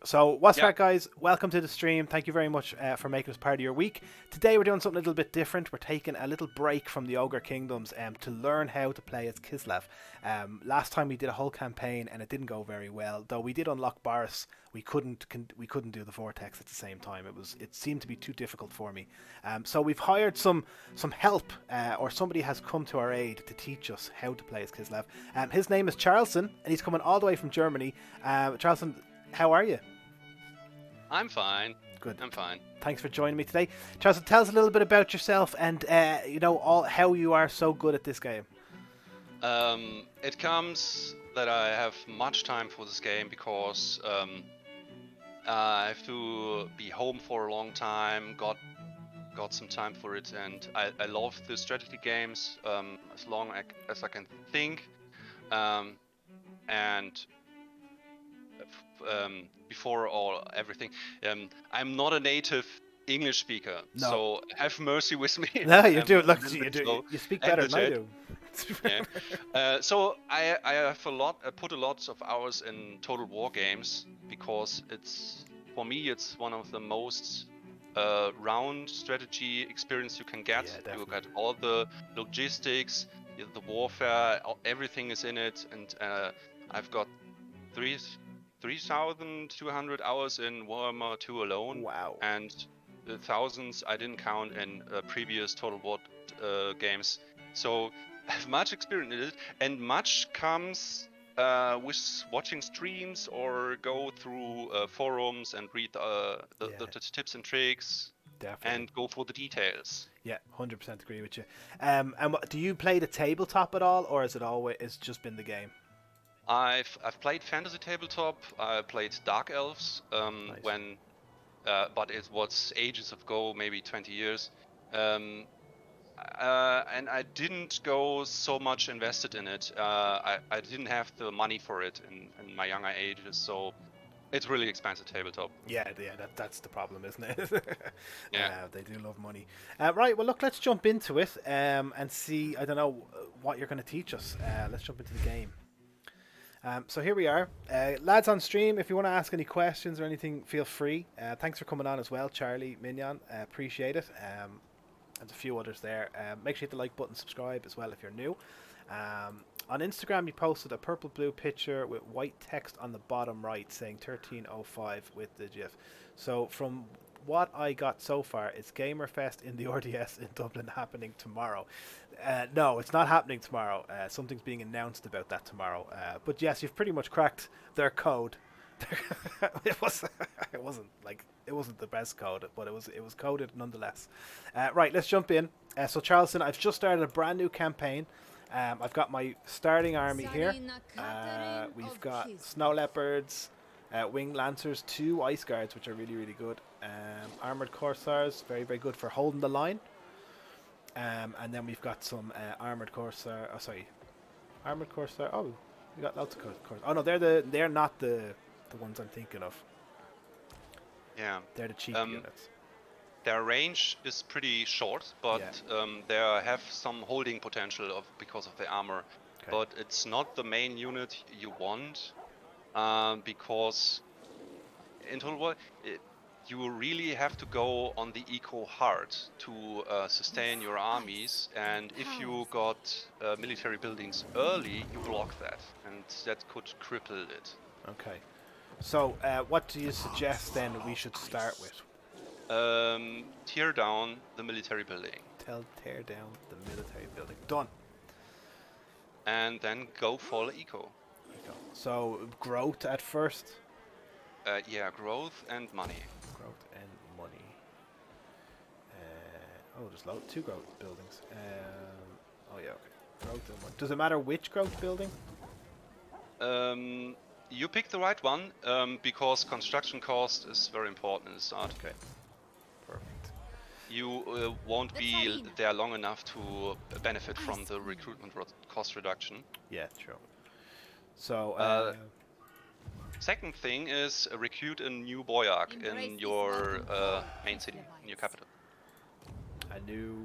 So what's right, guys? Welcome to the stream. Thank you very much for making us part of your week. Today we're doing something a little bit different. We're taking a little break from the Ogre Kingdoms to learn how to play as Kislev. Last time we did a whole campaign and it didn't go very well. Though we did unlock Boris, we couldn't do the Vortex at the same time. It seemed to be too difficult for me. So we've hired some help, or somebody has come to our aid to teach us how to play as Kislev. His name is Charlson, and he's coming all the way from Germany. Charlson, how are you? I'm fine. Good. I'm fine. Thanks for joining me today. Charlson, tell us a little bit about yourself and how you are so good at this game. It comes that I have much time for this game because I have to be home for a long time. Got some time for it, and I love the strategy games as long as I can think. And before everything, I'm not a native English speaker, so have mercy with me. No, you do. Look, you do. You speak better than I do. Yeah. So I have put a lot of hours in Total War games because for me it's one of the most round strategy experience you can get. Yeah, you get all the logistics, the warfare, everything is in it, and I've got 3,200 hours in Warhammer 2 alone. Wow. And the thousands I didn't count in previous Total War games. So I have much experience in it, and much comes with watching streams or go through forums and read the tips and tricks. Definitely. And go for the details. Yeah, 100% agree with you. And do you play the tabletop at all, or is it always just been the game? I've played fantasy tabletop. I played Dark Elves nice. But it was ages ago, maybe 20 years. And I didn't go so much invested in it. I didn't have the money for it in my younger ages, so it's really expensive tabletop. Yeah, that's the problem, isn't it? Yeah. They do love money. Right, well, look, let's jump into it and see, I don't know, what you're going to teach us. Let's jump into the game. So here we are. Lads on stream, if you want to ask any questions or anything, feel free. Thanks for coming on as well, Charlie, Mignon. Appreciate it. There's a few others there. Make sure you hit the like button, subscribe as well if you're new. On Instagram, you posted a purple-blue picture with white text on the bottom right saying 1305 with the GIF. So from what I got so far, it's Gamerfest in the RDS in Dublin happening tomorrow. No, it's not happening tomorrow. Something's being announced about that tomorrow. But yes, you've pretty much cracked their code. It wasn't the best code, but it was coded nonetheless. Right, let's jump in. So Charlson, I've just started a brand new campaign. I've got my starting army here. We've got snow leopards, winged lancers, 2 ice guards, which are really, really good. Armored corsairs, very, very good for holding the line. And then we've got some armored corsair. Armored corsair. Oh, we got lots of corsair. Oh no, they're not the ones I'm thinking of. Yeah, they're the cheap units. Their range is pretty short, but they have some holding potential because of the armor. Okay. But it's not the main unit you want, because in Total War you really have to go on the eco hard to sustain your armies, and if you got military buildings early, you block that, and that could cripple it. Okay. So what do you suggest then we should start with? Tear down the military building. Tear down the military building. Done. And then go for eco. So growth at first? Yeah, growth and money. Growth and money. There's 2 growth buildings. Oh yeah, okay. Growth and money. Does it matter which growth building? You pick the right one, because construction cost is very important in the start. Okay. Perfect. You won't be there long enough to benefit from the recruitment cost reduction. Yeah, true. So, second thing is recruit a new boyark in your main city, in your capital. A new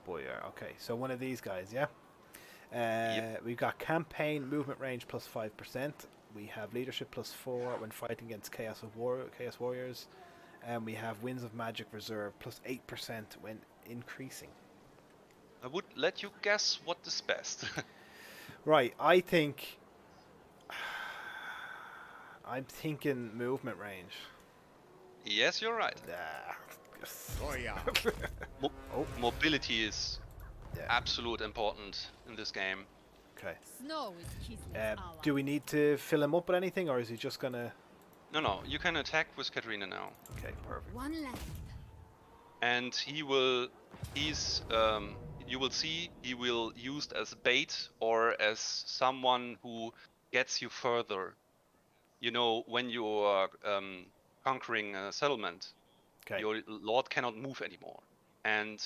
boyark. Okay, so one of these guys, yeah? Yep. We've got campaign movement range plus 5%. We have leadership +4 when fighting against Chaos Warriors, and we have Winds of Magic Reserve +8% when increasing. I would let you guess what is best. Right, I think I'm thinking movement range. Yes, you're right. Oh yeah. Mobility is Yeah. absolute important in this game. Okay. Snow is Kislev's ally. Do we need to fill him up with anything, or is he just gonna? No, you can attack with Katarina now. Okay, perfect. One left. And you will see he will used as bait or as someone who gets you further. You know, when you are conquering a settlement, Okay. your lord cannot move anymore. And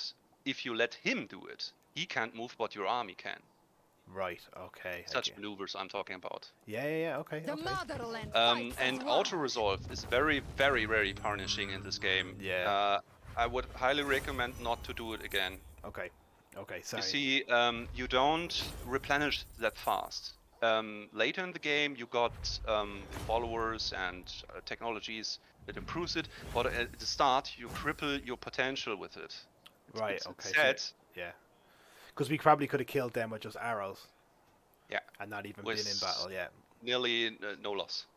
if you let him do it, he can't move, but your army can. Right. Okay. Such maneuvers I'm talking about. Yeah. Okay. The Okay. motherland And auto-resolve is very, very, very punishing in this game. Yeah. I would highly recommend not to do it again. Okay. Okay. Sorry. You see, you don't replenish that fast. Later in the game, you got followers and technologies that improves it, but at the start, you cripple your potential with it. Right. It's Okay. sad. Yeah. Because we probably could have killed them with just arrows. Yeah. And not even With been in battle yet. Nearly no loss.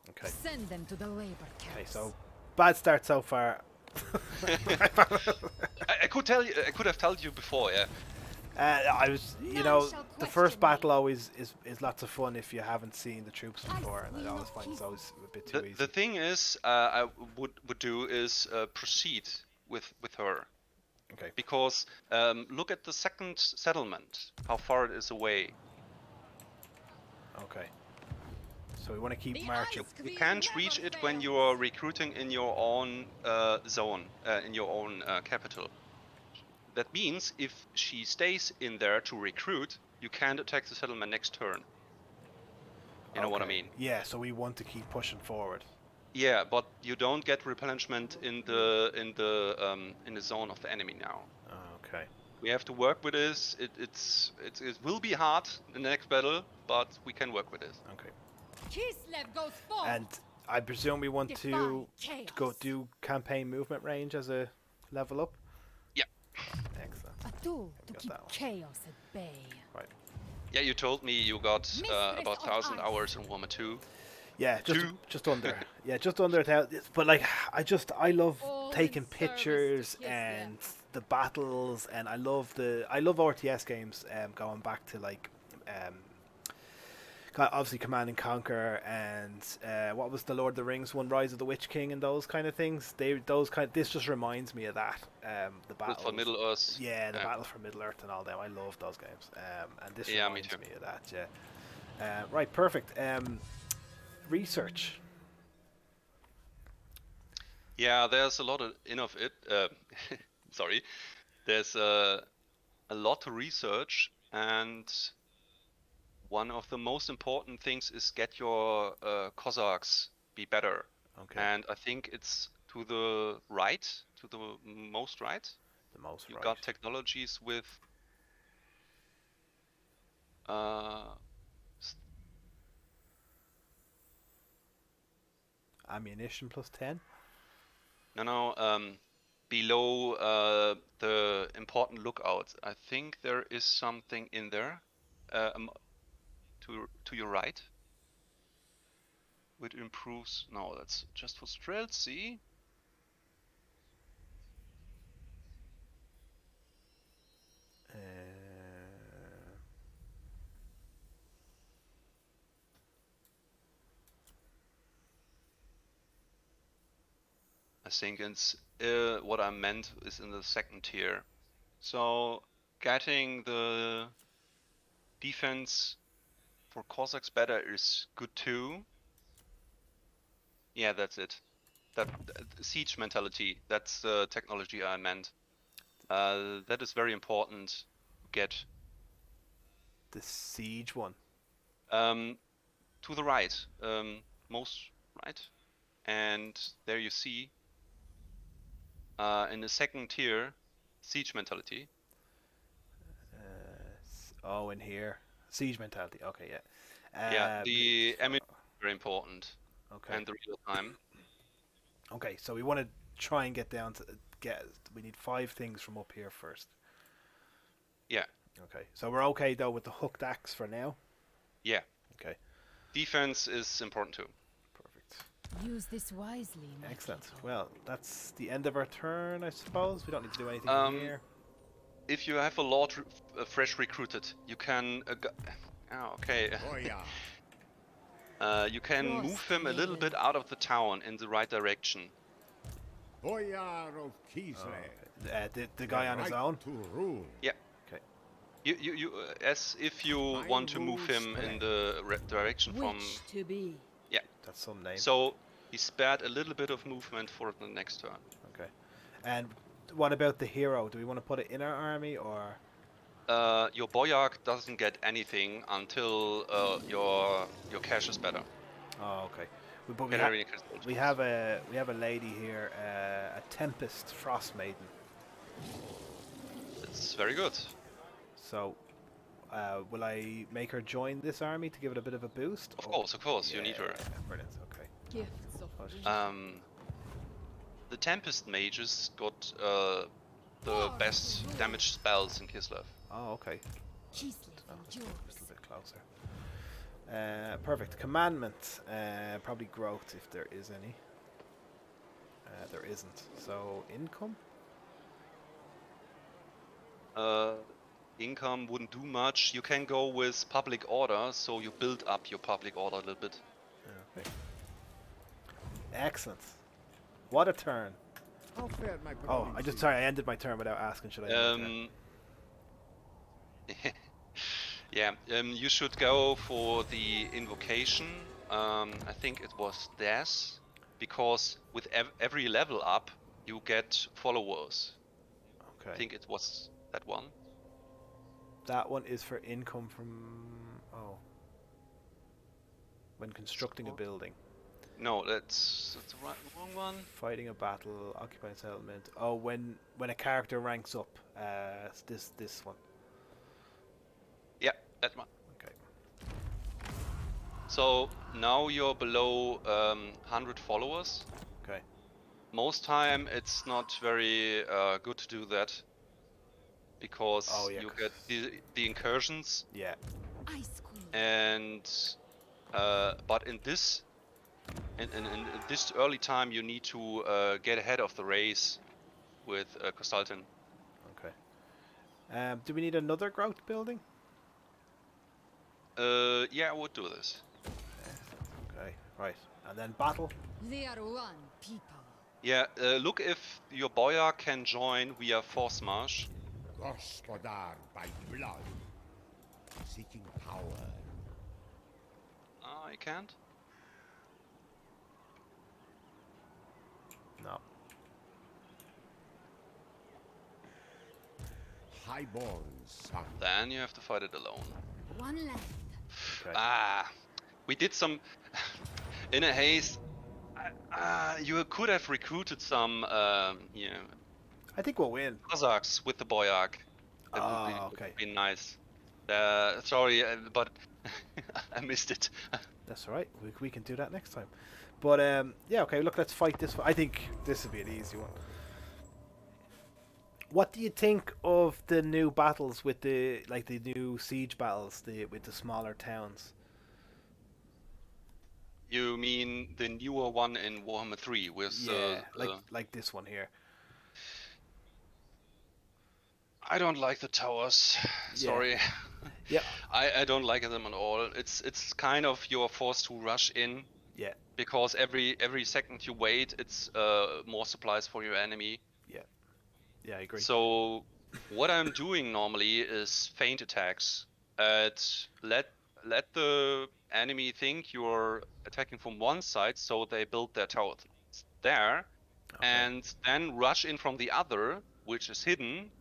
Okay. Send them to the labor camps. Okay. So bad start so far. I could tell you. I could have told you before. Yeah. I was, you know, the first battle always is lots of fun if you haven't seen the troops before, and I always find it's always a bit too easy. The thing is, I would do is proceed with her. Okay. Because look at the second settlement, how far it is away. Okay. So we want to keep marching. You can't reach it when you are recruiting in your own zone, in your own capital. That means if she stays in there to recruit, you can't attack the settlement next turn. You know what I mean? Yeah, so we want to keep pushing forward. Yeah, but you don't get replenishment in the zone of the enemy now. Okay. We have to work with this. It will be hard in the next battle, but we can work with it. Okay. Kislev goes forward. And I presume we want to go do campaign movement range as a level up? Yeah. Excellent. A tool to got keep that one. chaos at bay. Right. Yeah, you told me you got Mistress about of 1,000 Ice. hours in Warhammer 2. Yeah, Two. just under. Yeah, just under 1,000. But like, I love All taking in service pictures to Kislev. and the battles, and I love RTS games. Going back to like, obviously Command and Conquer, and what was the Lord of the Rings one, Rise of the Witch King, and those kind of things. This just reminds me of that. The battles For Middle Earth. Yeah, the Battle for Middle Earth and all them. I love those games. And this Yeah, me reminds too. me of that. Yeah. Right, perfect. Research. Yeah, there's a lot of it. Sorry, there's a lot to research, and one of the most important things is get your Cossacks be better. Okay. And I think it's to the right, to the most right. The most You right. got technologies with Ammunition +10. no, below the important lookout. I think there is something in there, to your right, which improves. No, that's just for Streltsy. I think it's what I meant is in the second tier. So getting the defense for Cossacks better is good too. Yeah, that's it. That siege mentality. That's the technology I meant. That is very important to get. The siege one. To the right, most right, and there you see. In the second tier, siege mentality. In here. Siege mentality. Okay, yeah. Yeah, the very important. Okay. And the real time. Okay, so we want to try and get down to we need 5 things from up here first. Yeah. Okay, so we're okay though with the hooked axe for now. Yeah. Okay, Defense is important too. perfect. Use this wisely, my Excellent. people. Well, that's the end of our turn, I suppose. We don't need to do anything here. If you have a lord fresh recruited, you can. Okay. Oh yeah. You can move him a little bit out of the town in the right direction. Boyar of Kislev. The guy on his right own. to rule. Yeah. Okay. You as if you want to move him in the direction from. Which to be. Yeah. That's some name. So he spared a little bit of movement for the next turn. Okay. And what about the hero? Do we want to put it in our army or? Your boyark doesn't get anything until your cash is better. Oh, okay. But we have a lady here, a Tempest Frost Maiden. It's very good. So, will I make her join this army to give it a bit of a boost? Of course, you need her. Brilliant. Okay. Gifts of The Tempest mages got the best damage spells in Kislev. Oh, okay. Kislev Oh, and just a yours. bit closer. Perfect. Commandment. Probably growth if there is any. There isn't. So income. Income wouldn't do much. You can go with public order, so you build up your public order a little bit. Okay. Excellent. What a turn. How fared my Oh, I ended my turn without asking. Should I? End my turn? Yeah, you should go for the invocation. I think it was this, because with every level up, you get followers. Okay. I think it was that one. That one is for income from. Oh. When constructing a building. No, that's the wrong one. Fighting a battle, occupying a settlement. Oh, when a character ranks up. This one. Yeah, that one. Okay. So now you're below 100 followers. Okay. Most time it's not very good to do that, because you get the incursions. Yeah. Ice Queen. And but in this early time you need to get ahead of the race with Consultant. Okay. Do we need another growth building? Yeah, I would do this. Okay. Right. And then battle. They are one people. Yeah, look if your boyar can join via force march. Gospodar by blood. Seeking power. I can't. No. Highborn son. Then you have to fight it alone. One left. Okay. We did some in a haste. You could have recruited some, I think we'll win. Cossacks with the boyark. That would be nice. Sorry, but I missed it. That's all right. We can do that next time. But yeah, okay. Look, let's fight this one. I think this would be an easy one. What do you think of the new battles with the new siege battles with the smaller towns? You mean the newer one in Warhammer 3 with like this one here. I don't like the towers. Sorry. Yeah. I don't like them at all. It's kind of you're forced to rush in. Yeah. Because every second you wait, it's more supplies for your enemy. Yeah. Yeah, I agree. So what I'm doing normally is feint attacks. Let the enemy think you're attacking from one side, so they build their tower there, and then rush in from the other, which is hidden,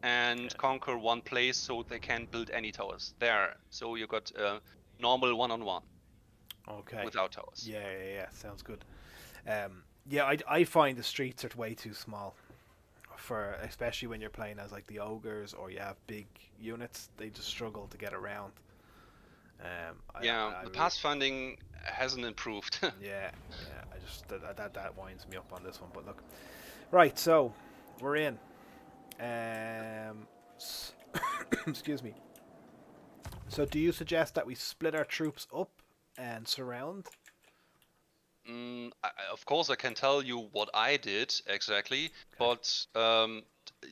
and conquer one place, so they can't build any towers there. So you got a normal one-on-one. Okay. Without towers. Yeah. Sounds good. Yeah, I find the streets are way too small. Especially when you're playing as like the ogres or you have big units, they just struggle to get around. The pathfinding hasn't improved. Yeah, I just that winds me up on this one. But look, right, so we're in. Excuse me. So, do you suggest that we split our troops up and surround? Of course, I can tell you what I did exactly, but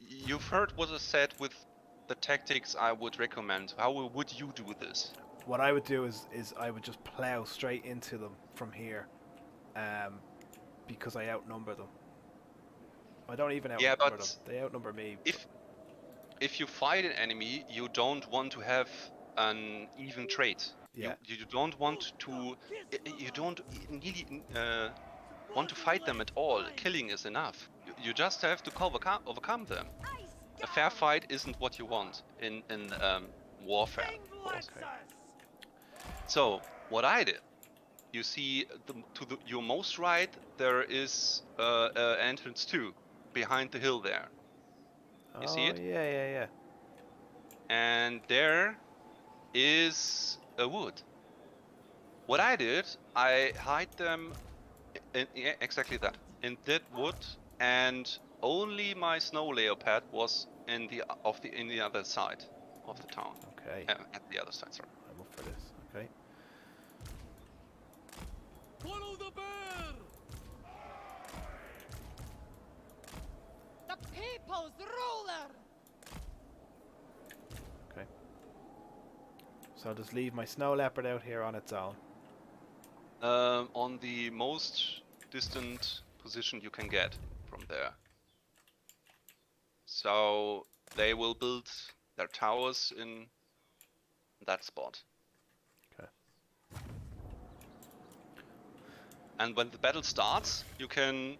you've heard what I said with the tactics I would recommend. How would you do this? What I would do is I would just plow straight into them from here, because I outnumber them. I don't even outnumber them; they outnumber me. If you fight an enemy, you don't want to have an even trade. Yeah. You don't want to. You don't really want to fight them at all. Killing is enough. You just have to overcome them. A fair fight isn't what you want in warfare. Of course. Okay. So what I did, you see, your most right there is entrance 2 behind the hill there. You see it? Yeah. And there is a wood. What I did, I hide them in exactly that, in that wood, and only my snow leopard was in the other side of the town. Okay. At the other side, sorry. I'm up for this. Okay. Follow the bear! The people's ruler! Okay. So I'll just leave my snow leopard out here on its own. On the most distant position you can get from there. So they will build their towers in that spot. Okay. And when the battle starts, you can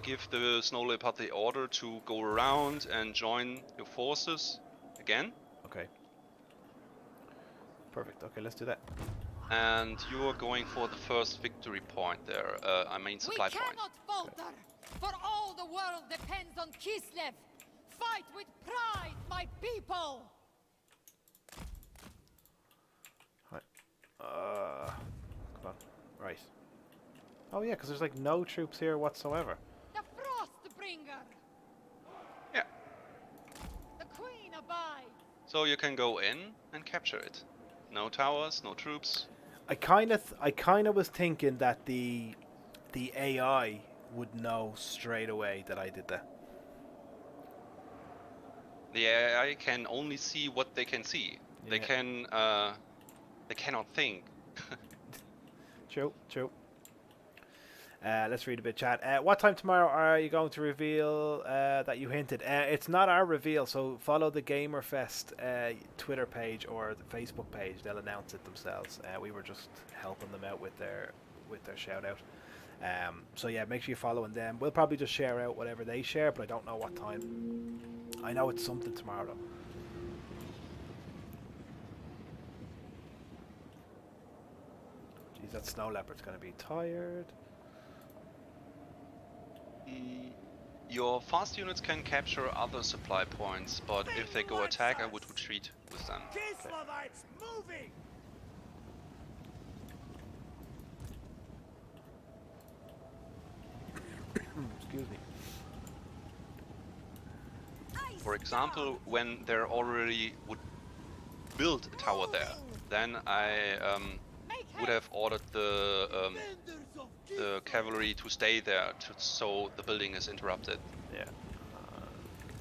give the snow leopard the order to go around and join your forces again. Okay. Perfect. Okay, let's do that. And you are going for the first victory point there. I mean supply We point. cannot falter, for all the world depends on Kislev. Fight with pride, my people! Right. Come on. Right. Oh yeah, because there's like no troops here whatsoever. The Frostbringer! Yeah. The Queen abides! So you can go in and capture it. No towers, no troops. I kind of was thinking that the AI would know straight away that I did that. The AI can only see what they can see. Yeah. They cannot think. True. Let's read a bit, chat. What time tomorrow are you going to reveal that you hinted? It's not our reveal, so follow the Gamerfest Twitter page or the Facebook page. They'll announce it themselves. We were just helping them out with their shout out. So yeah, make sure you're following them. We'll probably just share out whatever they share, but I don't know what time. I know it's something tomorrow though. Jeez, that snow leopard's gonna be tired. Your fast units can capture other supply points, but if they go attack, I would retreat with them. Kislevites moving! Excuse me. For example, when there already would build a tower there, then I would have ordered the cavalry to stay there, so the building is interrupted. Yeah.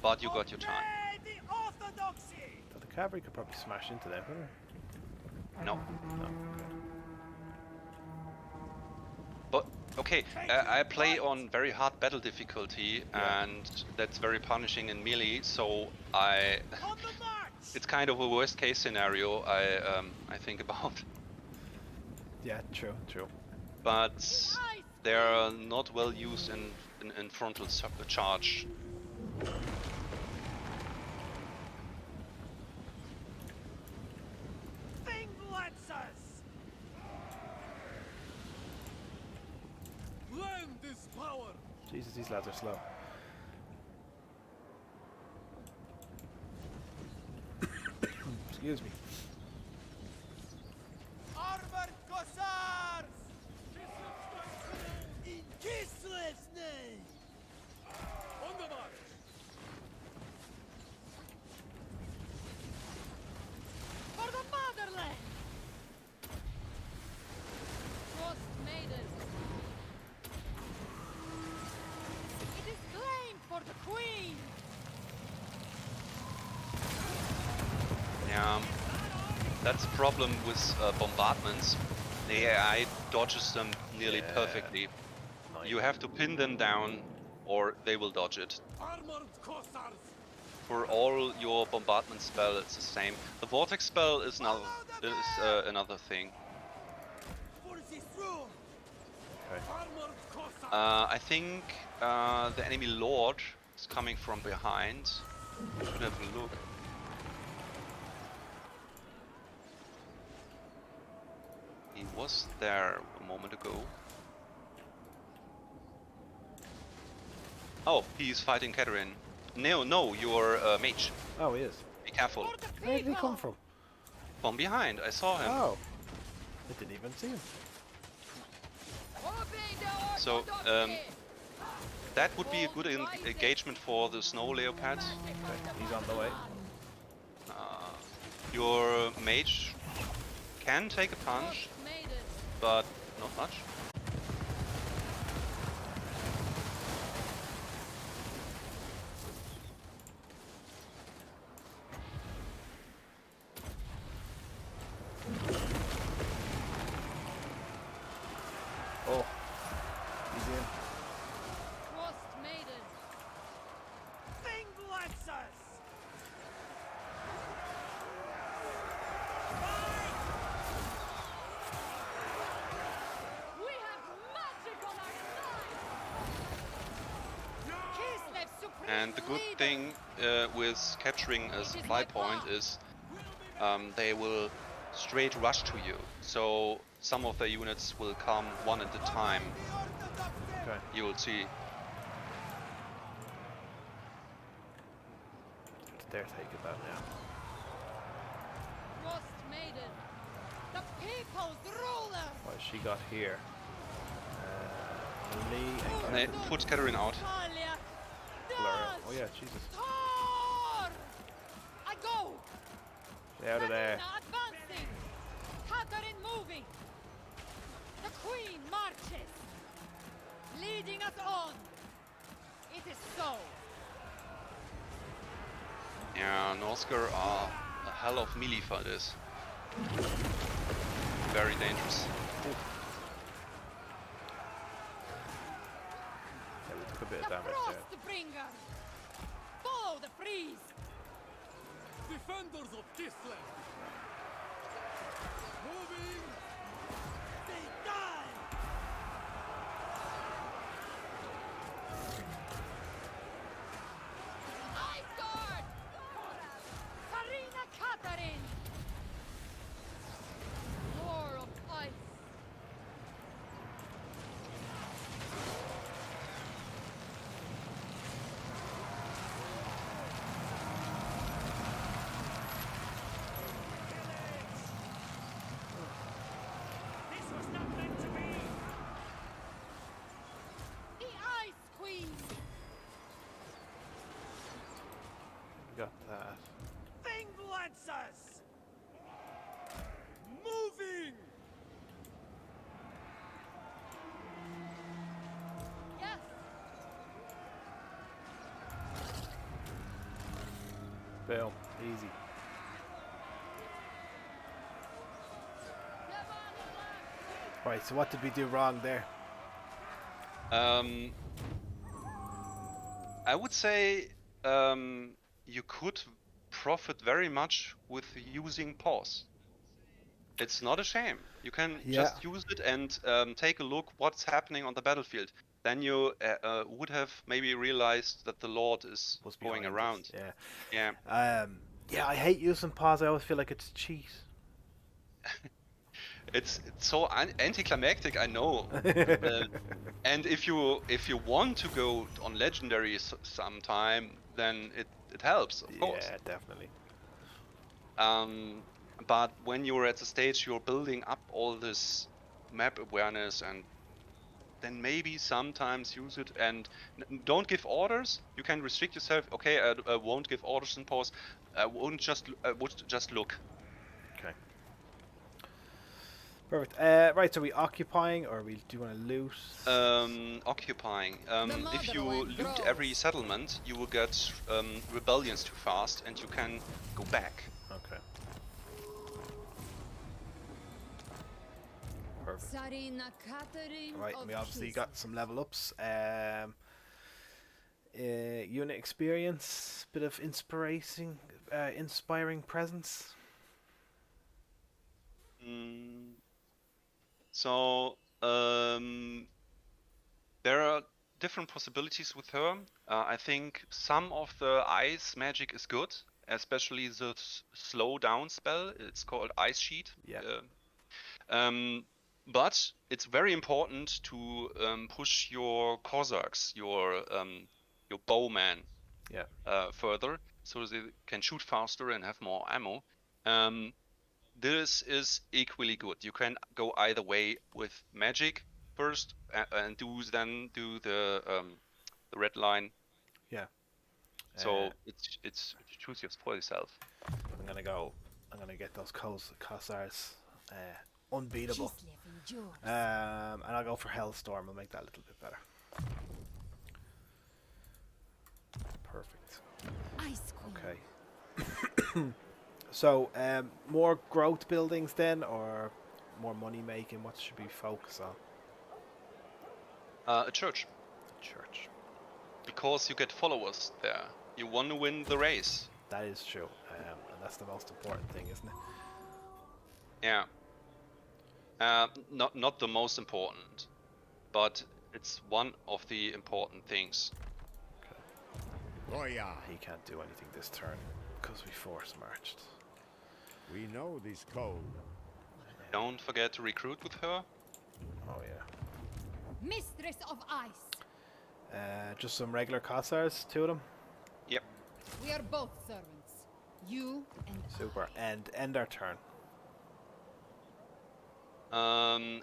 But you got your time. The orthodoxy! The cavalry could probably smash into them, couldn't they? No. No. But okay, I play on very hard battle difficulty, and that's very punishing in melee. So On the march! it's kind of a worst case scenario I think about. Yeah, true. But they are not well used in frontal charge. Thing Lancers! Lend this power! Jesus, these lads are slow. Excuse me. That's a problem with bombardments. The AI dodges them nearly Yeah. perfectly. Nice. You have to pin them down, or they will dodge it. Armored Cossars! For all your bombardment spell, it's the same. The Vortex spell is another thing. Forces through! Okay. Armored Cossars! I think the enemy lord is coming from behind. Should have a look. He was there a moment ago. Oh, he's fighting Catherine. No, you're mage. Oh, he is. Be careful. For the Where did he come people! from? From behind, I saw him. Oh. I didn't even see him. Obey the So, orthodoxy! that would be a good engagement for the snow leopard. Okay, he's on the way. Your mage can take a punch, Made it. but not much. Oh. He's in. Trust maiden. Thing Lancers! We have magic on our side! Kislev supreme And the good leader. thing with capturing a supply point is they will straight rush to you. So some of the units will come one at a time. The orthodoxy! Okay. You will see. They're taking that now. Trust maiden. The people's ruler! What has she got here? Lee and Ne, put Catherine out. Talia! Fleur. Oh Das yeah, Jesus. Tor! I go! Stay out of there. Selena advancing! Catherine moving! The queen marches! Leading us on! It is so! Yeah, Norsker are a hell of melee fighters. Very dangerous. Yeah, we took a bit The of damage there. Frostbringer! Follow the freeze! Defenders of Kislev! Moving! They die! Ice Guard! Karina Catherine! War of Ice! This was not meant to be! The Ice Queen! Got that. Thing Lancers! Moving! Yes! Boom. Easy. Right, so what did we do wrong there? I would say you could profit very much with using pause. It's not a shame. You can just use it and take a look what's happening on the battlefield. Then you would have maybe realized that the Lord is Was going behind around. us, Yeah. Yeah. Yeah, I hate using pause. I always feel like it's cheat. It's so anticlimactic, I know. And if you want to go on legendary sometime, then it helps, of course. Yeah, definitely. But when you're at the stage you're building up all this map awareness, and then maybe sometimes use it and don't give orders. You can restrict yourself. Okay, I won't give orders in pause. I would just look. Okay. Perfect. Right, so are we occupying or do you want to loot? Occupying. If you mother loot grows. every settlement, you will get rebellions too fast, and you can go back. Okay. Perfect. Sarina Catering Right, of we obviously Kislev. got some level ups. Unit experience, bit of inspiring presence. Mm, so there are different possibilities with her. I think some of the ice magic is good, especially the slow down spell. It's called Ice Sheet. Yeah. But it's very important to push your Cossacks, your bowmen, Yeah. further, so they can shoot faster and have more ammo. This is equally good. You can go either way with magic first, and then do the red line. Yeah. So it's choose for yourself. I'm gonna get those Cossars unbeatable. Kislev endures. And I'll go for Hellstorm. I'll make that a little bit better. Perfect. Ice Queen. Okay. So, more growth buildings then, or more money making? What should we focus on? A church, Church. because you get followers there. You want to win the race. That is true, and that's the most important thing, isn't it? Yeah. Not the most important, but it's one of the important things. Goya, He can't do anything this turn because we force marched. we know this code. Don't forget to recruit with her. Oh yeah. Mistress of Ice. Just some regular Cossars, two of them. Yep. We are both servants. You and Super. And end our turn.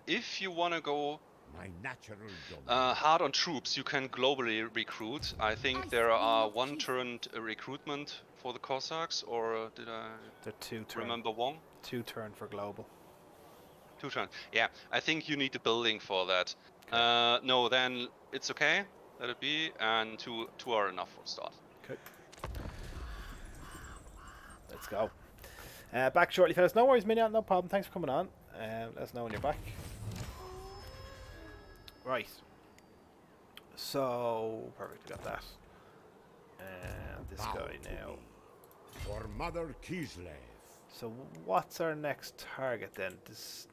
If you want to go My natural domain. hard on troops, you can globally recruit. I think there are one-turn recruitment for the Cossacks, or did I They're two turn. remember wrong? Two turn for global. Two-turn. Yeah, I think you need a building for that. No, then it's okay. Let it be, and two are enough for start. Okay. Let's go. Back shortly, fellas. No worries, Minion. No problem. Thanks for coming on. Let us know when you're back. Right. So, perfect. We got that. And this guy now. For Mother Kislev. So, what's our next target then?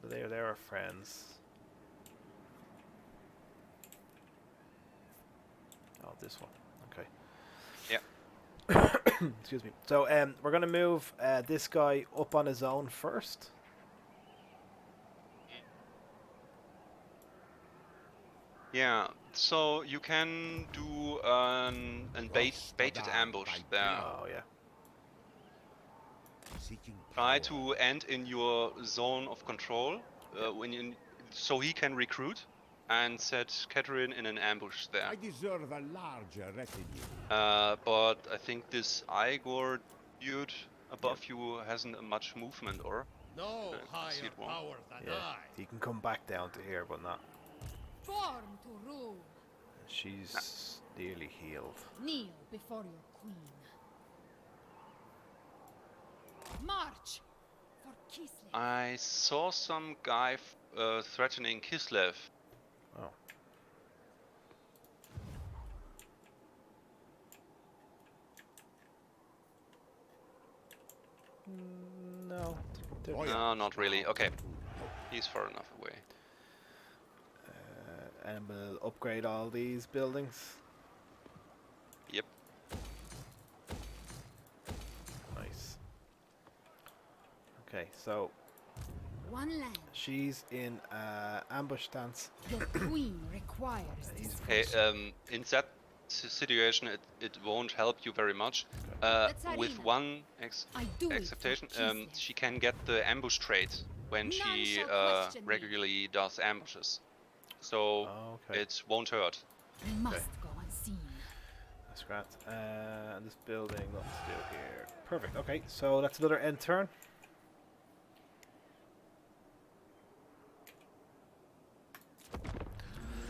They're our friends. Oh, this one. Okay. Yeah. Excuse me. So, we're gonna move this guy up on his own first. Yeah. So you can do an baited ambush there. Oh yeah. Seeking Try power. to end in your zone of control so he can recruit and set Catherine in an ambush there. I deserve a larger retinue. But I think this Igor dude above you hasn't much movement, or? No see higher it wrong. power than Yeah. I. He can come back down to here, but not. born to rule. She's nearly healed. Kneel before your queen. March for Kislev. I saw some guy threatening Kislev. Oh. No. Oh, yeah. No, not really. Okay. He's far enough away. And we'll upgrade all these buildings. Yep. Nice. Okay, so One land. she's in ambush stance. Your queen requires He's discretion. In that situation, it won't help you very much. That's With Arena. one I do it for acceptation, Kislev. she can get the ambush trait when None she shall question me. regularly does ambushes. So Oh, okay. it won't hurt. I must go unseen. That's great. And this building, let's do here. Perfect. Okay, so that's another end turn.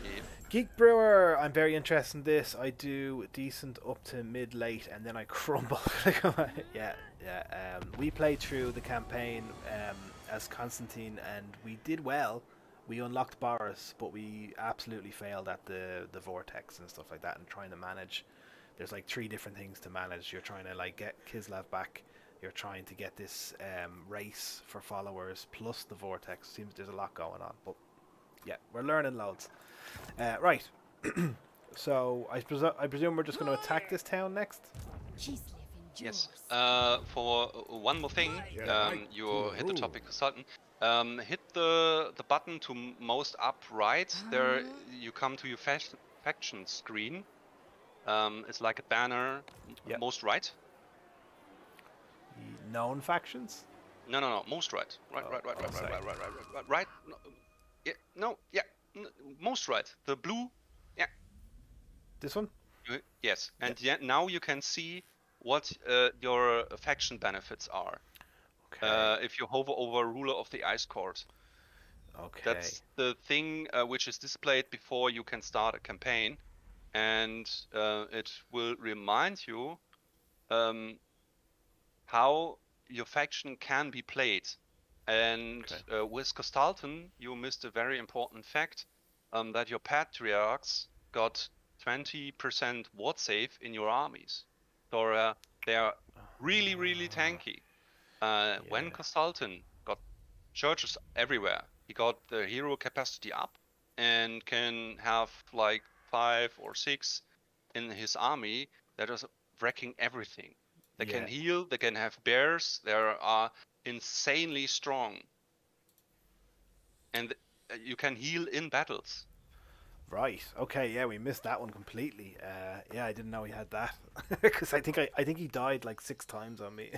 Yep. Geek Brewer, I'm very interested in this. I do decent up to mid-late, and then I crumble. yeah. We played through the campaign as Constantine, and we did well. we unlocked Boris, but we absolutely failed at the Vortex and stuff like that, and trying to manage. There's like 3 different things to manage. You're trying to like get Kislev back. You're trying to get this race for followers plus the Vortex. Seems there's a lot going on, but yeah, we're learning loads. Right. So I presume we're just going to attack this town next. Kislev Yes. endures. For one more thing, you hit the Ooh. topic consultant. Hit the button to most up right. There you come to your faction screen. It's like a banner. Yep. Most right. Known factions. No. Most right. Right. No, yeah. No. Yeah. Most right. The blue. Yeah. This one. Yes. And now you can see what your faction benefits are. Okay. If you hover over Ruler of the Ice Court. Okay. That's the thing which is displayed before you can start a campaign, and it will remind you how your faction can be played. And with Costalton, you missed a very important fact, that your patriarchs got 20% ward save in your armies. So they are really, really tanky. When Costalton got churches everywhere, he got the hero capacity up and can have like 5 or 6 in his army that is wrecking everything. They can heal, they can have bears, they are insanely strong. And you can heal in battles. Right. Okay. Yeah, we missed that one completely. Yeah, I didn't know he had that because I think he died like 6 times on me.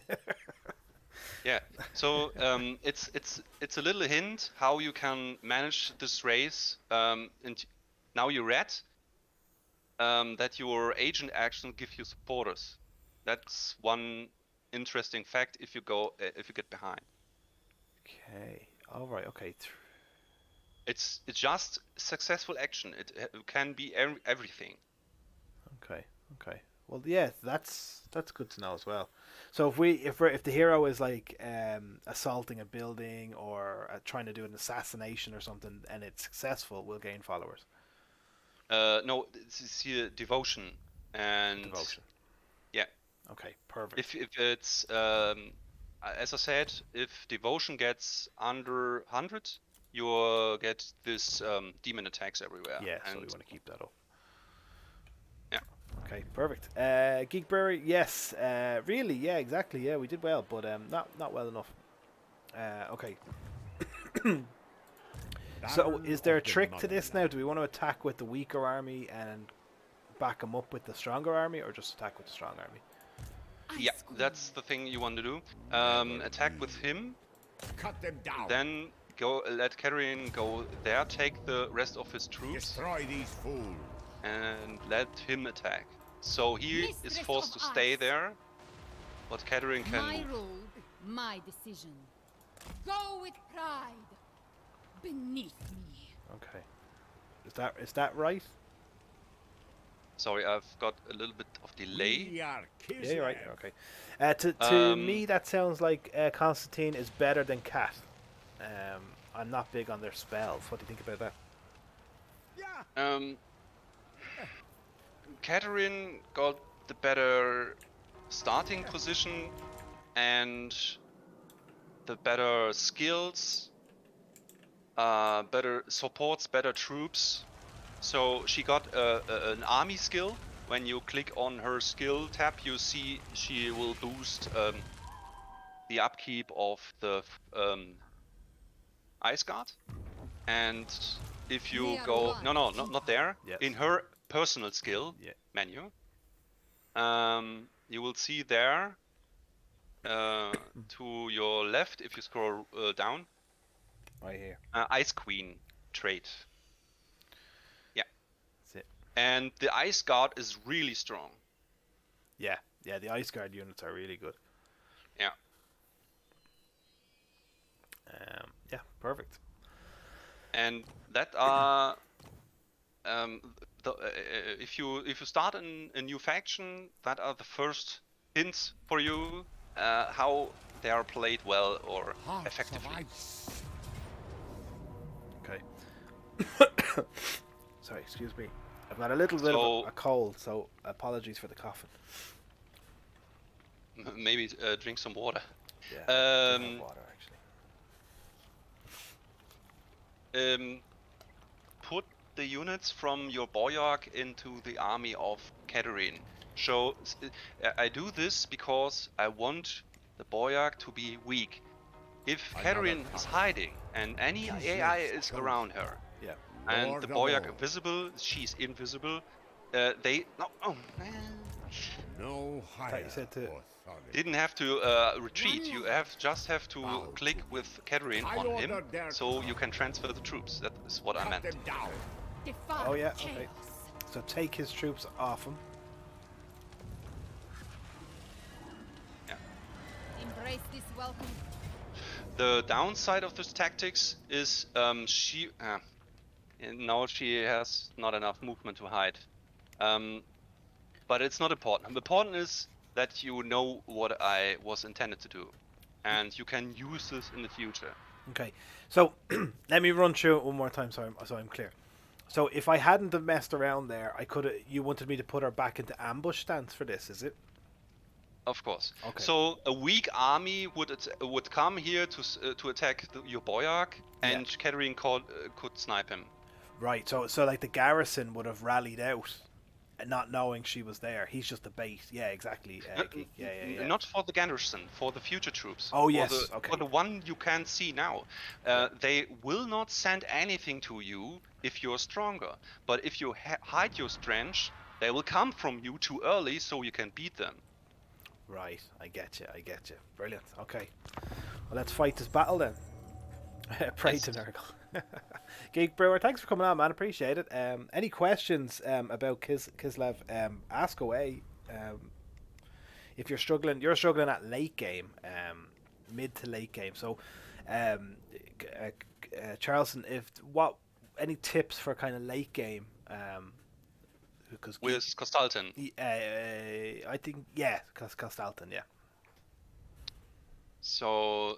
Yeah. So it's a little hint how you can manage this race. And now you read that your agent action give you supporters. That's one interesting fact if you get behind. Okay. All right. Okay. It's just successful action. It can be everything. Okay. Okay. Well, yeah, that's good to know as well. So if the hero is like assaulting a building or trying to do an assassination or something, and it's successful, we'll gain followers. No, it's here devotion and Devotion. Yeah. Okay. Perfect. If it's as I said, if devotion gets under 100, you get this demon attacks everywhere. Yeah. And So we want to keep that up. Yeah. Okay, perfect. Geek Brewery, yes, really, yeah, exactly, yeah, we did well, but not well enough. Okay. So, is there a trick to this now? Do we want to attack with the weaker army and back them up with the stronger army, or just attack with the strong army? Yeah, that's the thing you want to do. Attack with him, Cut them down. then let Carrion go there, take the rest of his troops, Destroy these fools. and let him attack. So he is Mistress forced to of stay Ice. there, but Catherine can My move. rule, my decision. Go with pride. Beneath me. Okay. Is that right? Sorry, I've got a little bit of delay. We are Yeah, you're right. Kislev. Okay. To me, that sounds like Constantine is better than Cat. I'm not big on their spells. What do you think about that? Yeah. Catherine got the better starting position and the better skills, better supports, better troops. So she got an army skill. When you click on her skill tab, you see she will boost the upkeep of the Ice Guard. And if you They are go, one. not there. Yes. In her personal skill menu, you will see there to your left, if you scroll down, Right here. Ice Queen trait. Yeah. That's it. And the Ice Guard is really strong. Yeah. Yeah, the Ice Guard units are really good. Yeah. Yeah, perfect. And that are if you start a new faction, that are the first hints for you how they are played well or Hearts of effectively. ice. Okay. Sorry, excuse me. I've got a little bit of a cold, so apologies for the coughing. Maybe drink some water. Yeah, I do have water actually. Put the units from your Boyark into the army of Katarine. So I do this because I want the Boyark to be weak. If Katarine is hiding and any AI is around her, Yeah. and Lord the of Boyark all. visible, she's invisible, they No thought higher you said to- authority. didn't have to retreat. You just have to click with Katarine I on him, order their so you can transfer the troops. That is what I Cut meant. them down. Defy Oh yeah, chaos. okay. So take his troops off him. Embrace this welcome. The downside of this tactics is now she has not enough movement to hide. But it's not important. Important is that you know what I was intended to do, and you can use this in the future. Okay. So let me run through it one more time so I'm clear. So if I hadn't have messed around there, I could have. You wanted me to put her back into ambush stance for this, is it? Of course. Okay. So a weak army would come here to attack your Boyark, and Katarine could snipe him. Right. So like the garrison would have rallied out, and not knowing she was there. He's just a bait. Yeah, exactly. Yeah. Not for the garrison, for the future troops. Oh, For yes, the, okay. For the one you can't see now. They will not send anything to you if you're stronger. But if you hide your strength, they will come from you too early, so you can beat them. Right. I get you. Brilliant. Okay. Well, let's fight this battle then. Pray to Nurgle. Geek Brewer, thanks for coming on, man. Appreciate it. Any questions about Kislev? Ask away. If you're struggling at late game, mid to late game. So, Charlson, any tips for kind of late game? Because With Kostalton. I think Kostalton, yeah. So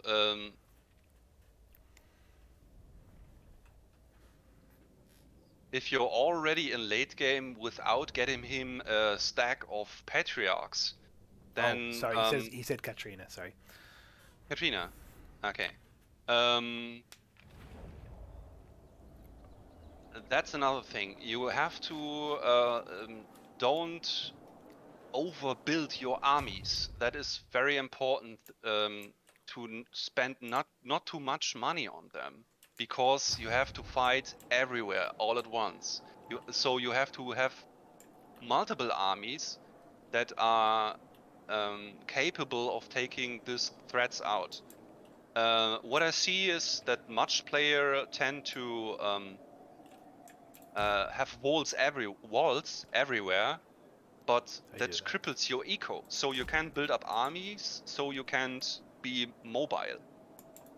if you're already in late game without getting him a stack of patriarchs, then he said Katrina. Sorry, Katrina. Okay. That's another thing. You have to don't overbuild your armies. That is very important to spend not too much money on them, because you have to fight everywhere all at once. So you have to have multiple armies that are capable of taking these threats out. What I see is that much players tend to have walls everywhere, but that cripples your eco. So you can't build up armies, so you can't be mobile,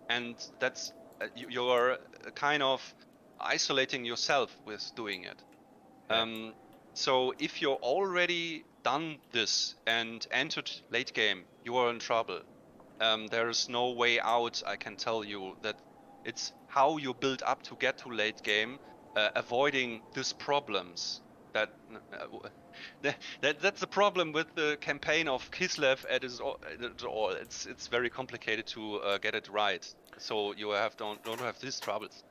and that's you're kind of isolating yourself with doing it. So if you're already done this and entered late game, you are in trouble. There is no way out. I can tell you that it's how you build up to get to late game, avoiding these problems. That's the problem with the campaign of Kislev at all. It's very complicated to get it right. So you don't have these troubles.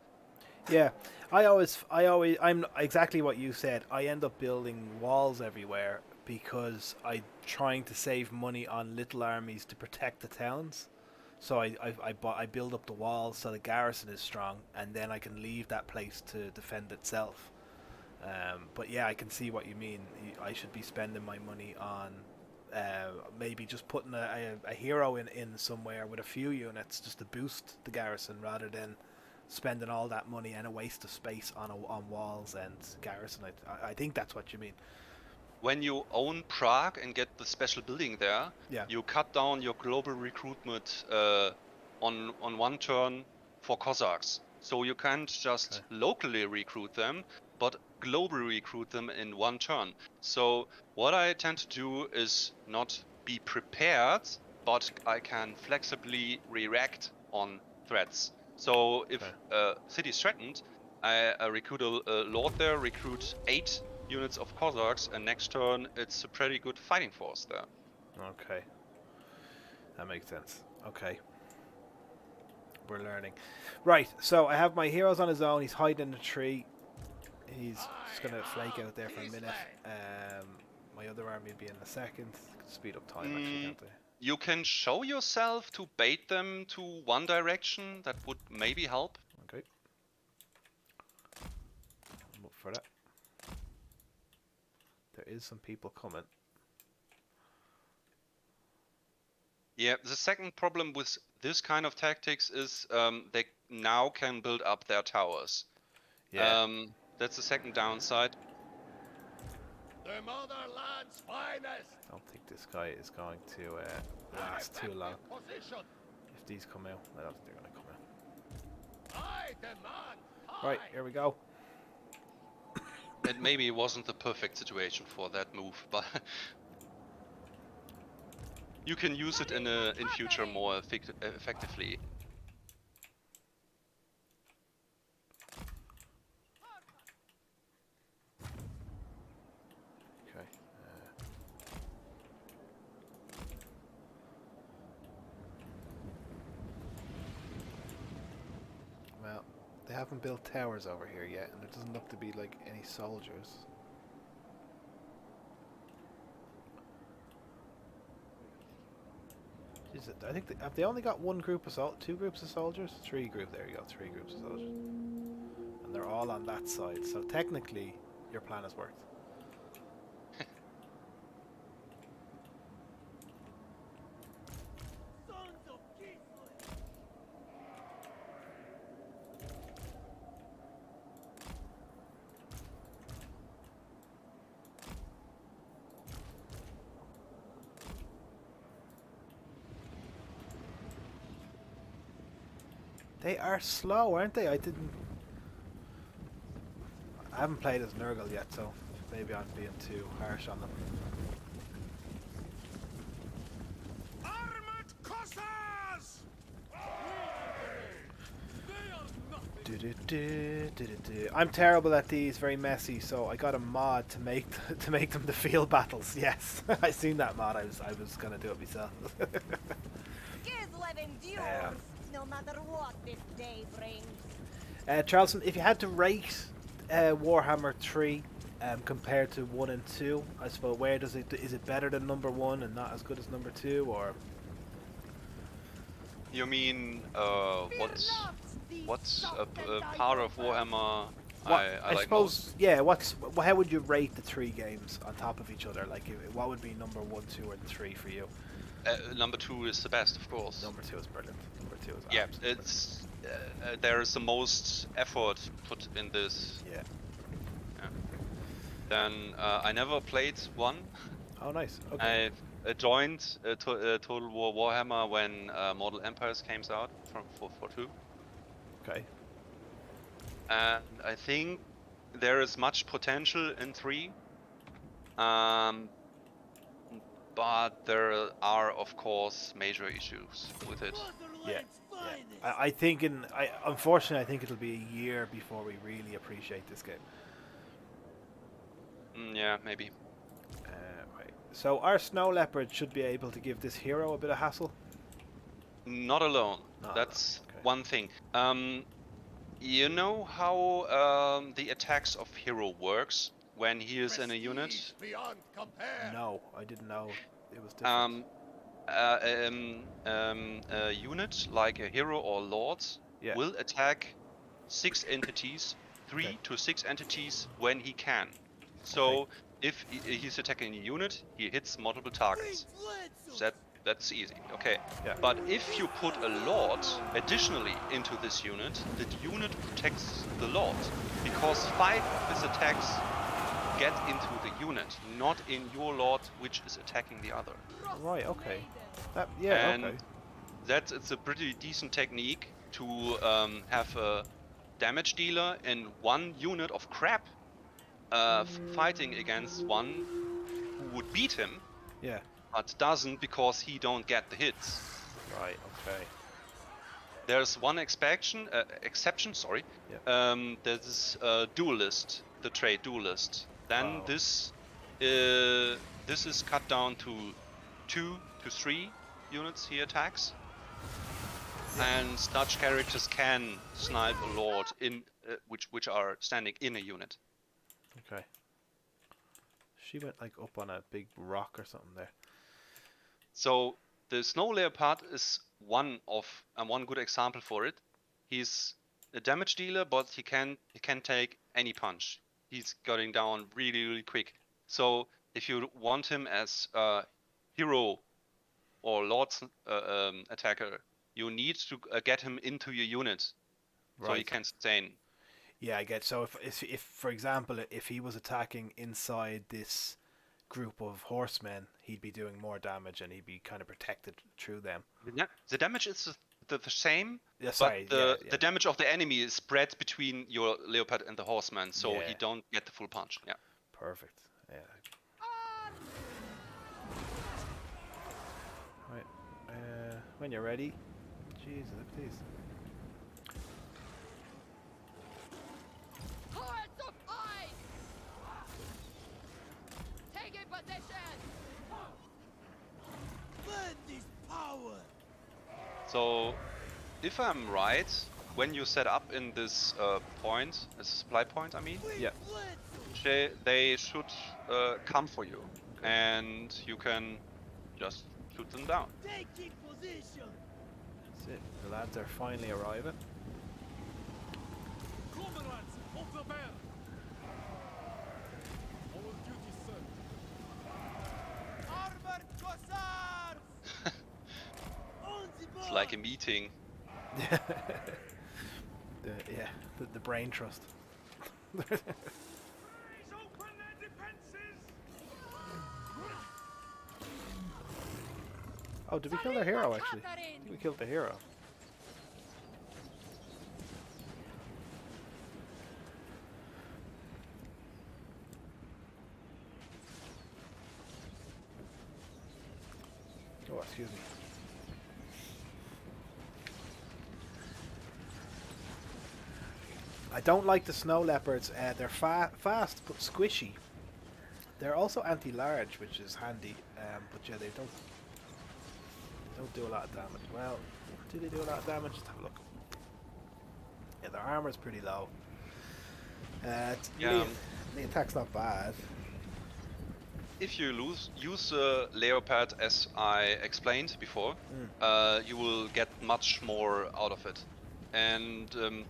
Yeah, I'm exactly what you said. I end up building walls everywhere because I'm trying to save money on little armies to protect the towns. So I build up the walls so the garrison is strong, and then I can leave that place to defend itself. But yeah, I can see what you mean. I should be spending my money on maybe just putting a hero in somewhere with a few units just to boost the garrison, rather than spending all that money and a waste of space on walls and garrison. I think that's what you mean. When you own Prague and get the special building there, you cut down your global recruitment on one turn for Cossacks. So you can't just locally recruit them, but globally recruit them in one turn. So what I tend to do is not be prepared, but I can flexibly react on threats. So if a city is threatened, I recruit a lord there, recruit 8 units of Cossacks, and next turn it's a pretty good fighting force there. Okay. That makes sense. Okay. We're learning. Right, so I have my heroes on his own. He's hiding in a tree. He's just going to flake out there for a minute. My other army will be in a second. Speed up time, actually, can't I? You can show yourself to bait them to one direction. That would maybe help. Okay. I'm up for that. There is some people coming. Yeah, the second problem with this kind of tactics is they now can build up their towers. Yeah. That's the second downside. The motherland's finest. I don't think this guy is going to last too long. Position. If these come out, I don't think they're going to come out. I demand. Right, here we go. It maybe wasn't the perfect situation for that move, but you can use it in future more effectively. Okay. Well, they haven't built towers over here yet, and there doesn't look to be like any soldiers. Is it, I think have they only got one group of two groups of soldiers? There you go, 3 groups of soldiers. And they're all on that side, so technically your plan has worked. Sons of Kislev! They are slow, aren't they? I haven't played as Nurgle yet, so maybe I'm being too harsh on them. Armored Cossacks! I'm terrible at these, very messy, so I got a mod to make them the field battles. Yes, I seen that mod. I was gonna do it myself. Kislev endures, no matter what this day brings. Charlson, if you had to rate Warhammer 3 compared to 1 and 2, I suppose where is it better than number 1 and not as good as number 2, or? You mean what's a part of Warhammer I like suppose, most? yeah. How would you rate the 3 games on top of each other? Like, what would be number 1, 2, and 3 for you? Number 2 is the best, of course. Number 2 is brilliant. Number 2 is Yeah, absolutely it's there is the most effort put in this. brilliant. Yeah. Then I never played 1. Yeah. Oh, nice. Okay. I joined Total War Warhammer when Mortal Empires came out for 2. Okay. And I think there is much potential in 3. But there are, of course, major issues with it. Yeah. Motherland's finest! I think unfortunately, I think it'll be a year before we really appreciate this game. Yeah, maybe. Right. So our Snow Leopard should be able to give this hero a bit of hassle. Not alone. Not That's alone, okay. one thing. You know how the attacks of hero works when he is in a unit? Prestige beyond compare. No, I didn't know it was different. A unit like a hero or lord Yeah. will attack 6 entities, 3 Okay. to 6 entities when he can. So if he's attacking a unit, he hits multiple targets. That's easy. Okay. Yeah. But if you put a lord additionally into this unit, the unit protects the lord because 5 of his attacks get into the unit, not in your lord, which is attacking the other. Right. Okay. Yeah. And Okay. it's a pretty decent technique to have a damage dealer in one unit of crap fighting against one who would beat him, Yeah. but doesn't because he don't get the hits. Right. Okay. there's one exception. Sorry. Yeah. There's duelist, the trait duelist. Then Oh. this is cut down to 2 to 3 units he attacks. And such characters can snipe a lord in which are standing in a unit. Okay. She went like up on a big rock or something there. So the snow leopard is one good example for it. He's a damage dealer, but he can take any punch. He's getting down really quick. So if you want him as a hero or lord attacker, you need to get him into your unit, so he can sustain. Yeah, I get. So if for example, if he was attacking inside this group of horsemen, he'd be doing more damage and he'd be kind of protected through them. The damage is the same, Yeah, sorry, but the damage of the enemy is spread between your leopard and the horseman, so he don't get the full punch. Yeah. Perfect. Yeah. Right. When you're ready. Jesus, look at these. Hordes of ice! Taking position! Lend this power. So, if I'm right, when you set up in this point, a supply point, I mean, Yeah. they should come for you, and you can just shoot them down. Taking position. That's it. The lads are finally arriving. Comrades of the bear. Our duty, sir. Armored Cossars. On the It's like a meeting. The brain trust. Please open their defenses. Oh, did we kill the hero actually? I think we killed the hero. Oh, excuse me. I don't like the snow leopards. They're fast but squishy. They're also anti-large, which is handy. But yeah, they don't do a lot of damage. Well, do they do a lot of damage? Let's have a look. Yeah, their armor's pretty low. Yeah. The attack's not bad. If you use leopard as I explained before, you will get much more out of it, and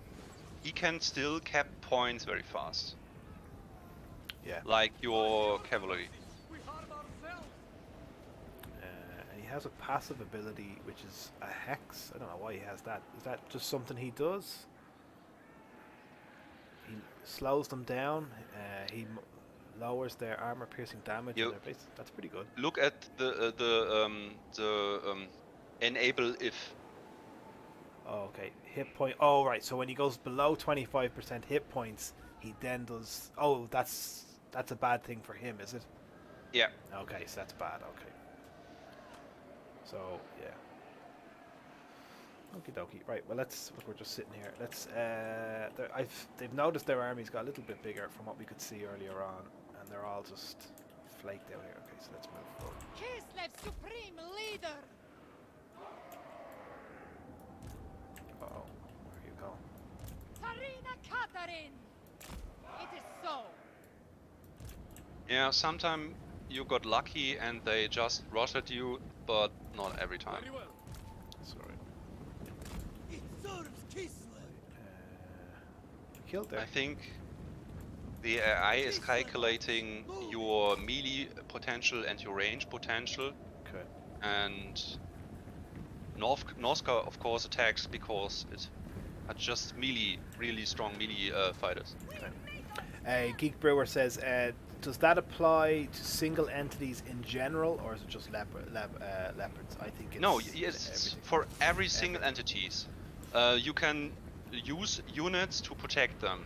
he can still cap points very fast. Yeah. Like your cavalry. We harm ourselves. And he has a passive ability, which is a hex. I don't know why he has that. Is that just something he does? He slows them down. He lowers their armor-piercing damage. And their base. That's pretty good. Look at the enable if. Oh, okay. Hit point. Oh, right. So when he goes below 25% hit points, he then does. Oh, that's a bad thing for him, is it? Yeah. Okay, so that's bad. Okay. So yeah. Okie dokie. Right. Well, we're just sitting here. They've noticed their army's got a little bit bigger from what we could see earlier on, and they're all just flaked out here. Okay, so let's move forward. Kislev, supreme leader! Uh-oh. Where you go? Tarina Katarin! It is so. Yeah. Sometimes you got lucky and they just rushed at you, but not every time. Very well. Sorry. It serves Kislev. We killed there. I think the AI is calculating your melee potential and your range potential, Okay. and Norska of course attacks because it are just melee, really strong melee fighters. Geek Brewer says, does that apply to single entities in general, or is it just leopards? I think it's No, yes, everything. for every single entities. You can use units to protect them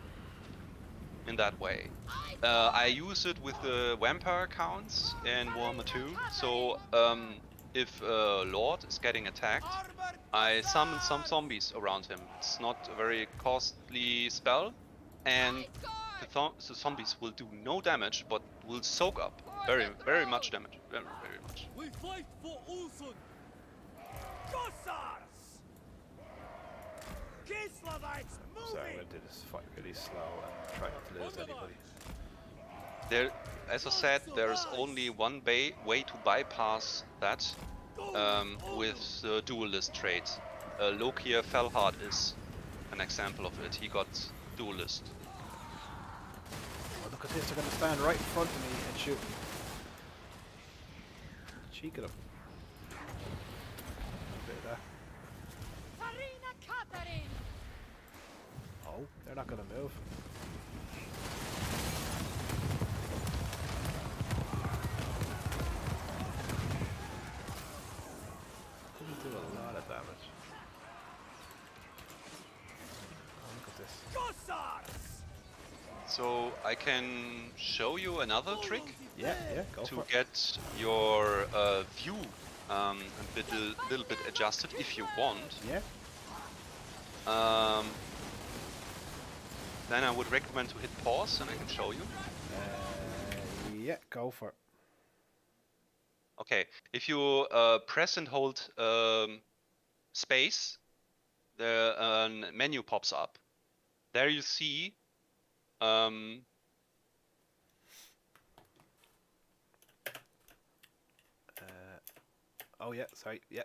in that way. I use it with the vampire accounts in Warhammer 2, so if a lord is getting attacked, I summon some zombies around him. It's not a very costly spell, and the zombies will do no damage, but will soak up very much damage. Very much. We fight for Ulson! Kossars! Kislevites So I'm moving! going to do this fight really slow and try not to lose anybody. There, as I said, there is only one way to bypass that with the duelist trait. Lokia Felhard is an example of it. He got duelist. Oh, look at this, they're going to stand right in front of me and shoot me. Cheek of them. Bit of that. Farina Katarin! Oh, they're not going to move. Didn't do a lot of damage. Oh, look at this. Kossars! So I can show you another trick Yeah, go to for it. get your view a little bit adjusted if you want. Yeah. Then I would recommend to hit pause, and I can show you. Yeah, go for it. Okay, if you press and hold space, the menu pops up. There you see Oh yeah, sorry, yeah.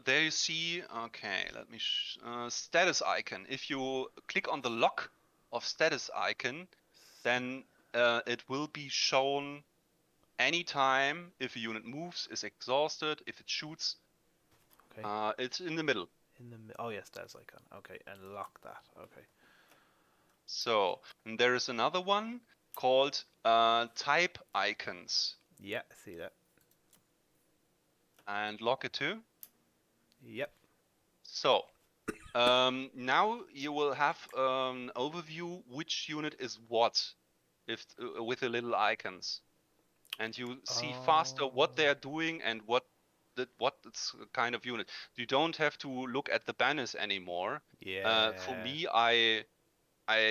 there you see, okay, let me, status icon. If you click on the lock of status icon, then it will be shown anytime if a unit moves, is exhausted, if it shoots. Okay. It's in the middle. Oh yes, that's icon. Okay, and lock that. Okay. So, and there is another one called type icons. Yeah, I see that. And lock it too. Yep. So, now you will have an overview which unit is what, if with the little icons, and you see faster what they are doing and what it's kind of unit. You don't have to look at the banners anymore. Yeah. For me, I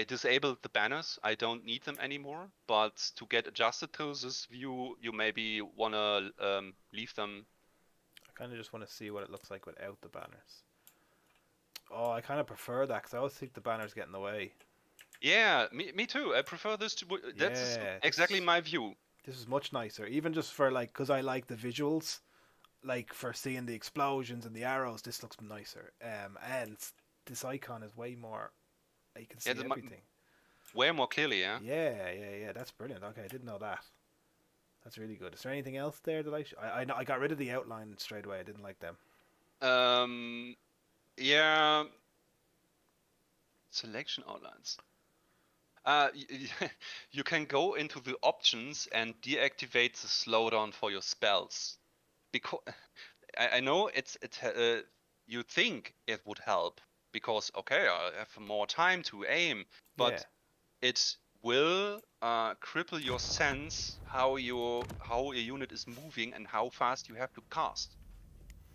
disabled the banners. I don't need them anymore. But to get adjusted to this view, you maybe wanna leave them. I kind of just want to see what it looks like without the banners. Oh, I kind of prefer that because I always think the banners get in the way. Yeah, me too. I prefer this to. That's Yeah, exactly my view. This is much nicer, even just for like, because I like the visuals, like for seeing the explosions and the arrows. This looks nicer. And this icon is way more. You can see everything. Way more clearly, yeah. Yeah. That's brilliant. Okay, I didn't know that. That's really good. Is there anything else there that I got rid of the outline straight away. I didn't like them. Yeah. Selection outlines. You can go into the options and deactivate the slowdown for your spells. Because I know you think it would help because okay, I have more time to aim, but it will cripple your sense how a unit is moving and how fast you have to cast.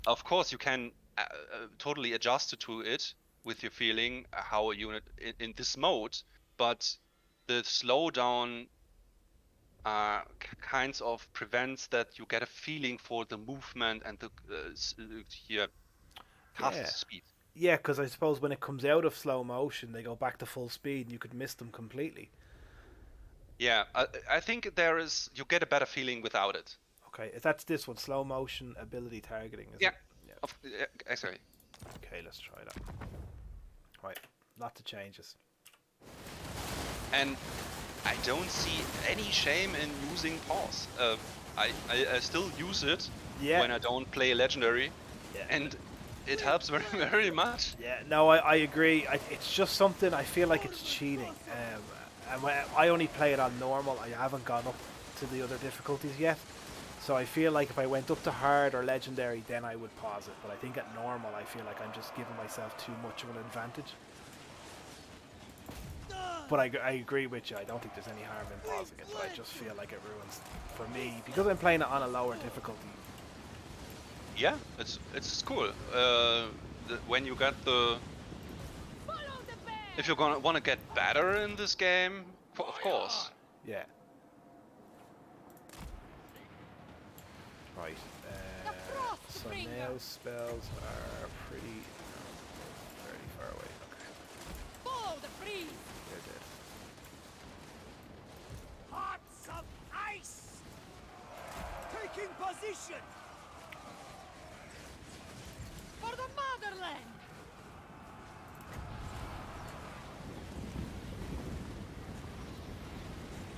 Of course, you can totally adjust to it with your feeling how a unit in this mode, but the slowdown kinds of prevents that you get a feeling for the movement and the cast speed. Yeah, because I suppose when it comes out of slow motion, they go back to full speed, and you could miss them completely. Yeah, I think you get a better feeling without it. Okay, that's this one, slow motion ability targeting. Is it? Yeah, exactly. Okay, let's try that. Right, lots of changes. And I don't see any shame in using pause. I still use it when I don't play legendary, and it helps very very much. Yeah, no, I agree. It's just something I feel like it's cheating. And I only play it on normal. I haven't gone up to the other difficulties yet. So I feel like if I went up to hard or legendary, then I would pause it. But I think at normal, I feel like I'm just giving myself too much of an advantage. But I agree with you. I don't think there's any harm in pausing it, but I just feel like it ruins for me because I'm playing it on a lower difficulty. Yeah, it's cool. When you get the, if you're gonna want to get better in this game, of course. Yeah. Right. So now spells are pretty very far away. Okay. Follow the breeze. They're dead. Hearts of ice! Taking position! For the motherland.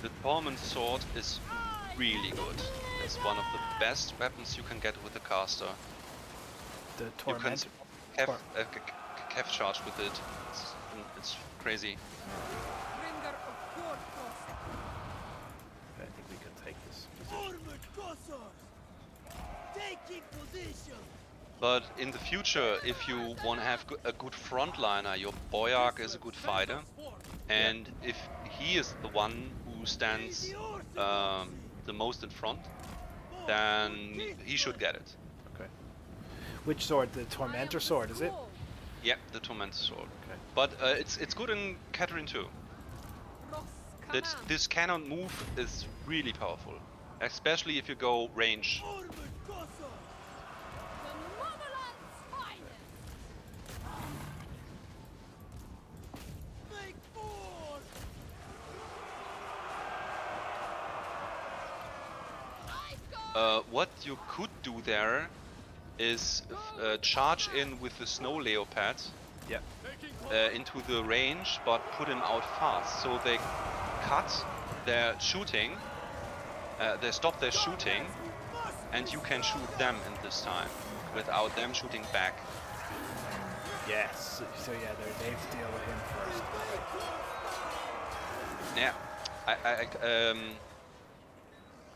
The Torment Sword is really good. It's one of the best weapons you can get with the caster. The You can torment. Kev charge with it. It's crazy. Bringer of court crossing. I think we can take this position. Armored Cossars! Taking position! But in the future, if you want to have a good frontliner, your Boyark is a good fighter. And if he is the one who stands the most in front, then he should get it. Okay. Which sword? The Tormentor sword, is it? Yeah, the Tormentor Sword. Okay. But it's good in Catherine too. That this cannon move is really powerful, especially if you go range. Armored Cossars! The motherland's finest. Make for! What you could do there is charge in with the Snow Leopard Yeah. into the range, but put him out fast. So they cut their shooting, they stop their shooting, and you can shoot them in this time without them shooting back. Yes. So yeah, they have to deal with him first. Yeah,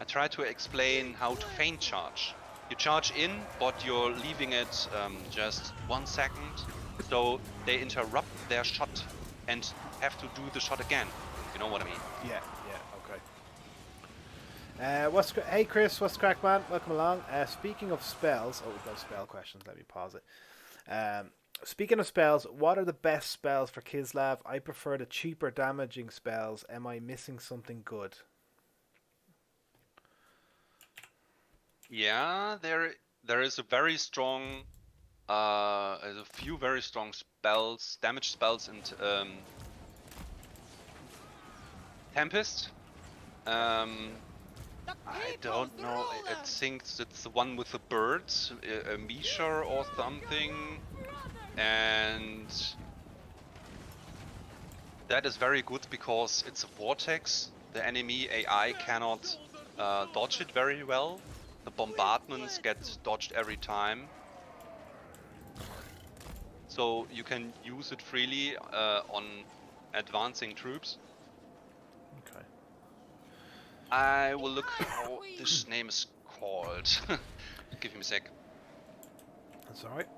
I try to explain how to feint charge. You charge in, but you're leaving it just 1 second, so they interrupt their shot and have to do the shot again. You know what I mean? Yeah. Okay. Hey Chris, what's the crack, man? Welcome along. Speaking of spells, we've got spell questions. Let me pause it. Speaking of spells, what are the best spells for Kislev? I prefer the cheaper damaging spells. Am I missing something good? Yeah, there is a very strong, there's a few very strong spells, damage spells, and Tempest. I don't know. I think it's the one with the birds, a Misha or something, and that is very good because it's a vortex. The enemy AI cannot dodge it very well. The bombardments get dodged every time, so you can use it freely on advancing troops. Okay. I will look how this name is called. Give me a sec. That's alright.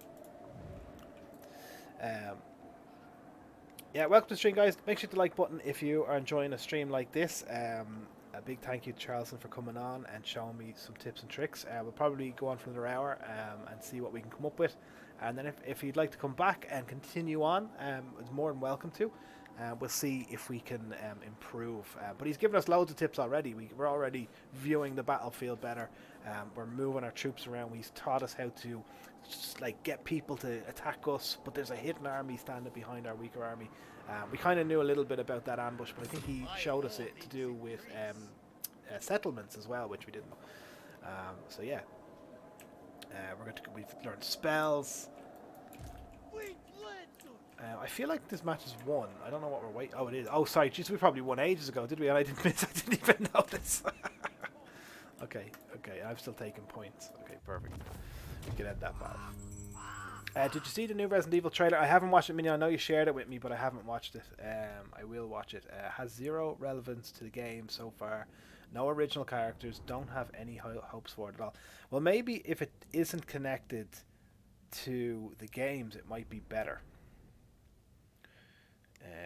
Yeah, welcome to the stream, guys. Make sure to like button if you are enjoying a stream like this. A big thank you to Charlson for coming on and showing me some tips and tricks. We'll probably go on for another hour and see what we can come up with. And then if you'd like to come back and continue on, it's more than welcome to. We'll see if we can improve. But he's given us loads of tips already. We're already viewing the battlefield better. We're moving our troops around. He's taught us how to just like get people to attack us, but there's a hidden army standing behind our weaker army. We kind of knew a little bit about that ambush, but I think he showed us it to do with settlements as well, which we didn't. So yeah, we've learned spells. I feel like this match is won. I don't know what we're waiting. Oh, it is. Oh, sorry. Jeez, we probably won ages ago, did we? And I didn't miss. I didn't even notice. Okay. I'm still taking points. Okay, perfect. We can end that battle. Did you see the new Resident Evil trailer? I haven't watched it, Minion. I know you shared it with me, but I haven't watched it. I will watch it. Has zero relevance to the game so far. No original characters. Don't have any hopes for it at all. Well, maybe if it isn't connected to the games, it might be better.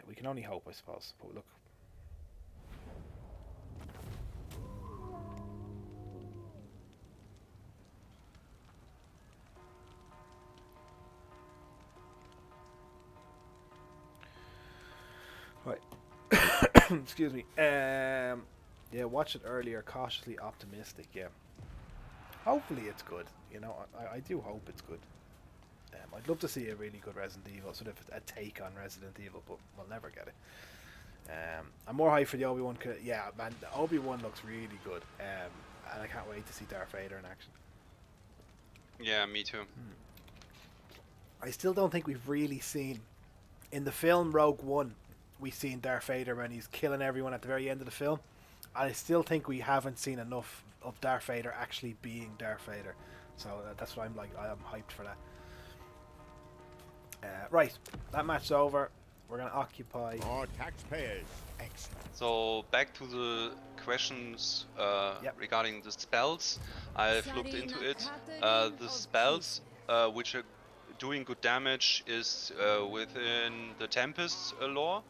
We can only hope, I suppose. But look. Right. Excuse me. Yeah, watch it earlier. Cautiously optimistic. Yeah. Hopefully it's good. You know, I do hope it's good. I'd love to see a really good Resident Evil, sort of a take on Resident Evil, but we'll never get it. I'm more hyped for the Obi-Wan. Yeah, man, Obi-Wan looks really good, and I can't wait to see Darth Vader in action. Yeah, me too. I still don't think we've really seen in the film Rogue One. We've seen Darth Vader when he's killing everyone at the very end of the film. I still think we haven't seen enough of Darth Vader actually being Darth Vader. So that's why I'm hyped for that. Right, that match's over. We're going to occupy... More taxpayers. Excellent. So back to the questions Yep. regarding the spells. I've looked into it. The spells which are doing good damage is within the Tempest lore,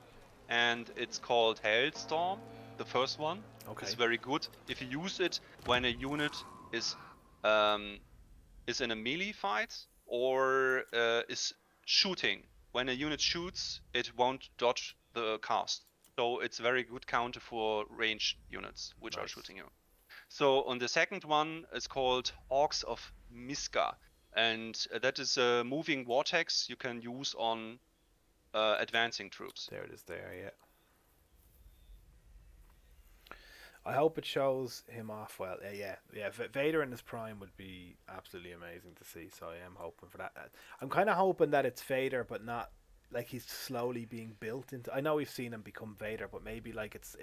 and it's called Hailstorm, the first one. Okay. It's very good if you use it when a unit is in a melee fight or is shooting. When a unit shoots, it won't dodge the cast. So it's very good counter for ranged units which are shooting you. So on the second one, it's called Hawks of Miska, and that is a moving vortex you can use on advancing troops. There it is there, yeah. I hope it shows him off well. Yeah. Vader in his prime would be absolutely amazing to see. So I am hoping for that. I'm kind of hoping that it's Vader, but not like he's slowly being built into. I know we've seen him become Vader, but maybe like it's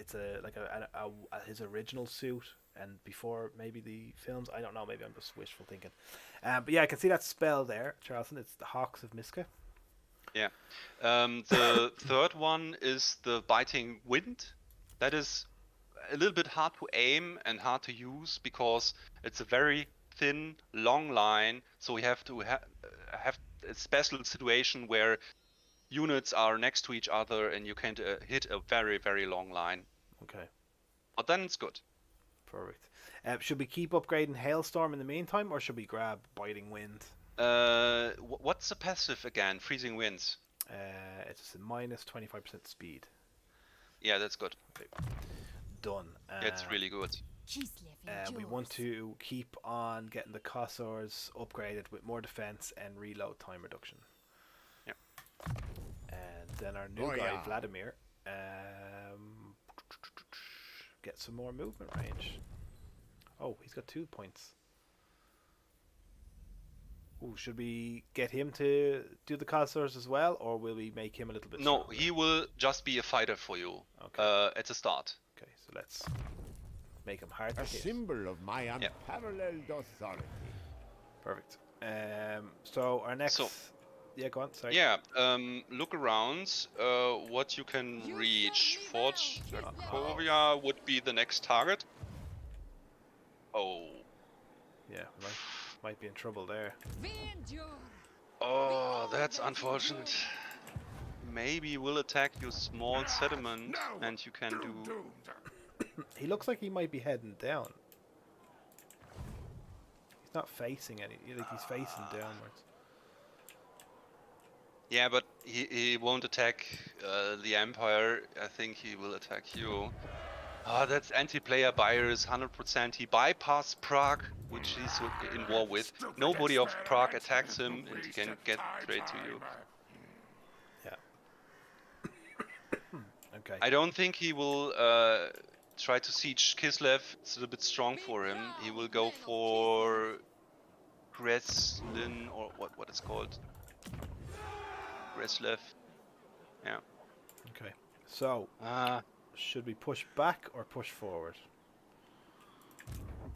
his original suit, and before maybe the films. I don't know. Maybe I'm just wishful thinking. But yeah, I can see that spell there, Charlson. It's the Hawks of Miska. Yeah. The third one is the Biting Wind. That is a little bit hard to aim and hard to use because it's a very thin, long line. So we have to have a special situation where units are next to each other and you can hit a very, very long line. Okay. But then it's good. Perfect. Should we keep upgrading Hailstorm in the meantime, or should we grab Biting Wind? What's the passive again? Freezing Winds. It's a minus 25% speed. Yeah, that's good. Okay. Done. It's really good. We want to keep on getting the Kossors upgraded with more defense and reload time reduction. Yeah. And then our new guy, Vladimir, get some more movement range. Oh, he's got 2 points. Ooh, should we get him to do the Kossors as well, or will we make him a little bit No, stronger? he will just be a fighter for you at the start. Okay, so let's make him hard to A hit. symbol of my unparalleled authority. Perfect. So our next... So- yeah, go on, sorry. Yeah, look around what you can reach. Fort Jakovia would be the next target. Oh. Yeah, might be in trouble there. Oh, that's unfortunate. Maybe we'll attack your small settlement and you can do... He looks like he might be heading down. He's not facing any... Like he's facing downwards. Yeah, but he won't attack the Empire. I think he will attack you. Oh, that's anti-player bias, 100%. He bypassed Prague, which he's in war with. Nobody of Prague attacks him, and he can get straight to you. Yeah. Okay. I don't think he will try to siege Kislev. It's a little bit strong for him. He will go for Kreslin, or what it's called. Kislev. Yeah. Okay. So, should we push back or push forward?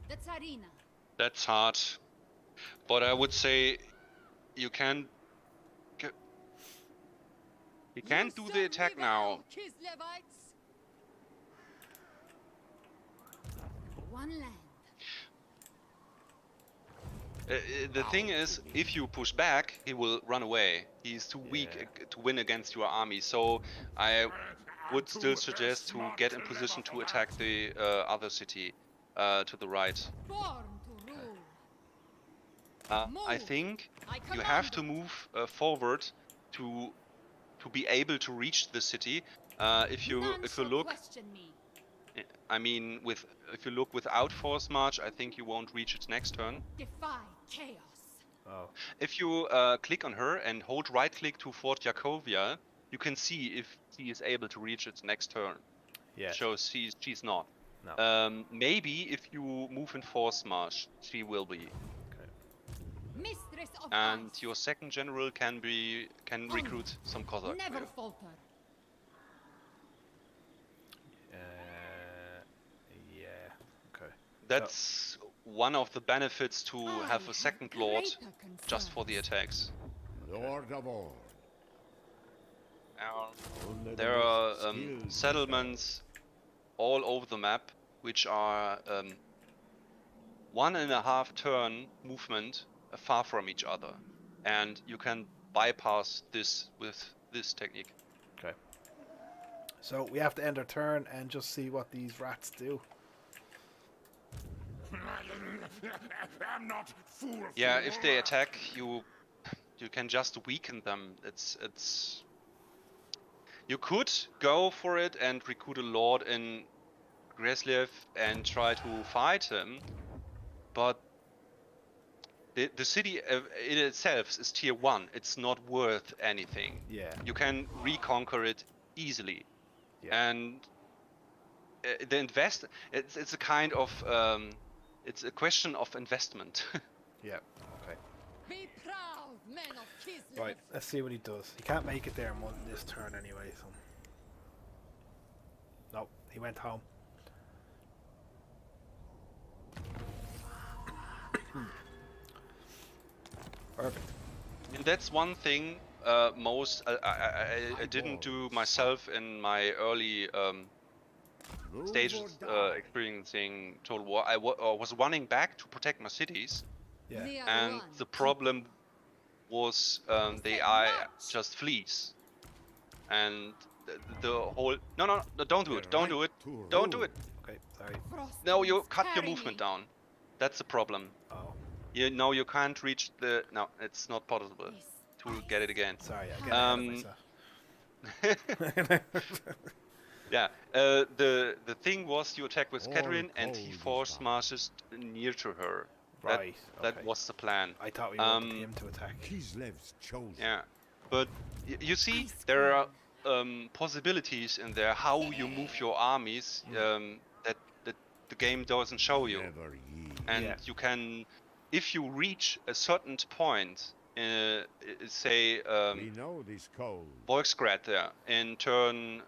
The Tsarina. That's hard. But I would say you can... He can't do the attack now. Kislevites. One land. The thing is, if you push back, he will run away. He's too weak to win against your army. So I would still suggest to get in position to attack the other city to the right. Born to rule. I think I you have command to it. move forward to be able to reach the city. If you None shall look, question me. I mean, if you look without force march, I think you won't reach it next turn. Defy chaos. Oh. If you click on her and hold right click to Fort Yakovia, you can see if she is able to reach it next turn. Yeah. Shows she's not. No. Maybe if you move in force march, she will be. Mistress of And ice. your second general can recruit some Cossacks. for Never you. falter. Yeah. Okay. That's one of the benefits to I have a second lord greater just for the concerns. attacks. Lord of all. Only the There are most skilled settlements all over the map which are 1.5 turn movement far from each other, and you can bypass this with this technique. Okay. So we have to end our turn and just see what these rats do. I'm not fool. Yeah, if they attack you, you can just weaken them. It's. You could go for it and recruit a lord in Kislev and try to fight him, but the city in itself is tier 1. It's not worth anything. Yeah. You can reconquer it easily, Yeah. and it's a kind of it's a question of investment. Yeah. Okay. Be proud, men of Kislev. Right. Let's see what he does. He can't make it there in this turn anyway. So. Nope. He went home. Perfect. And that's one thing I didn't do myself in my early stages experiencing Total War. I was running back to protect my cities, Yeah. Near and one. the problem was the said AI march. just flees, and the whole no, don't do it, don't do it, don't do it. Okay. Sorry. Frost No, you winds cut your carry movement me. down. That's the problem. Oh. You can't reach the. No, it's not possible This to get it again. Sorry. I get ahead of myself. Yeah, the thing was you attack with All Catherine and he cold is force fine. marches near to her. Right. That Okay. was the plan. I thought we wanted him to attack. Kislev's chosen. Yeah, but you see, Ice there are possibilities in there how you move your armies that the game doesn't show you. Never yield. And Yeah. you can, if you reach a certain point, say We know this code. Volksgrad there in turn,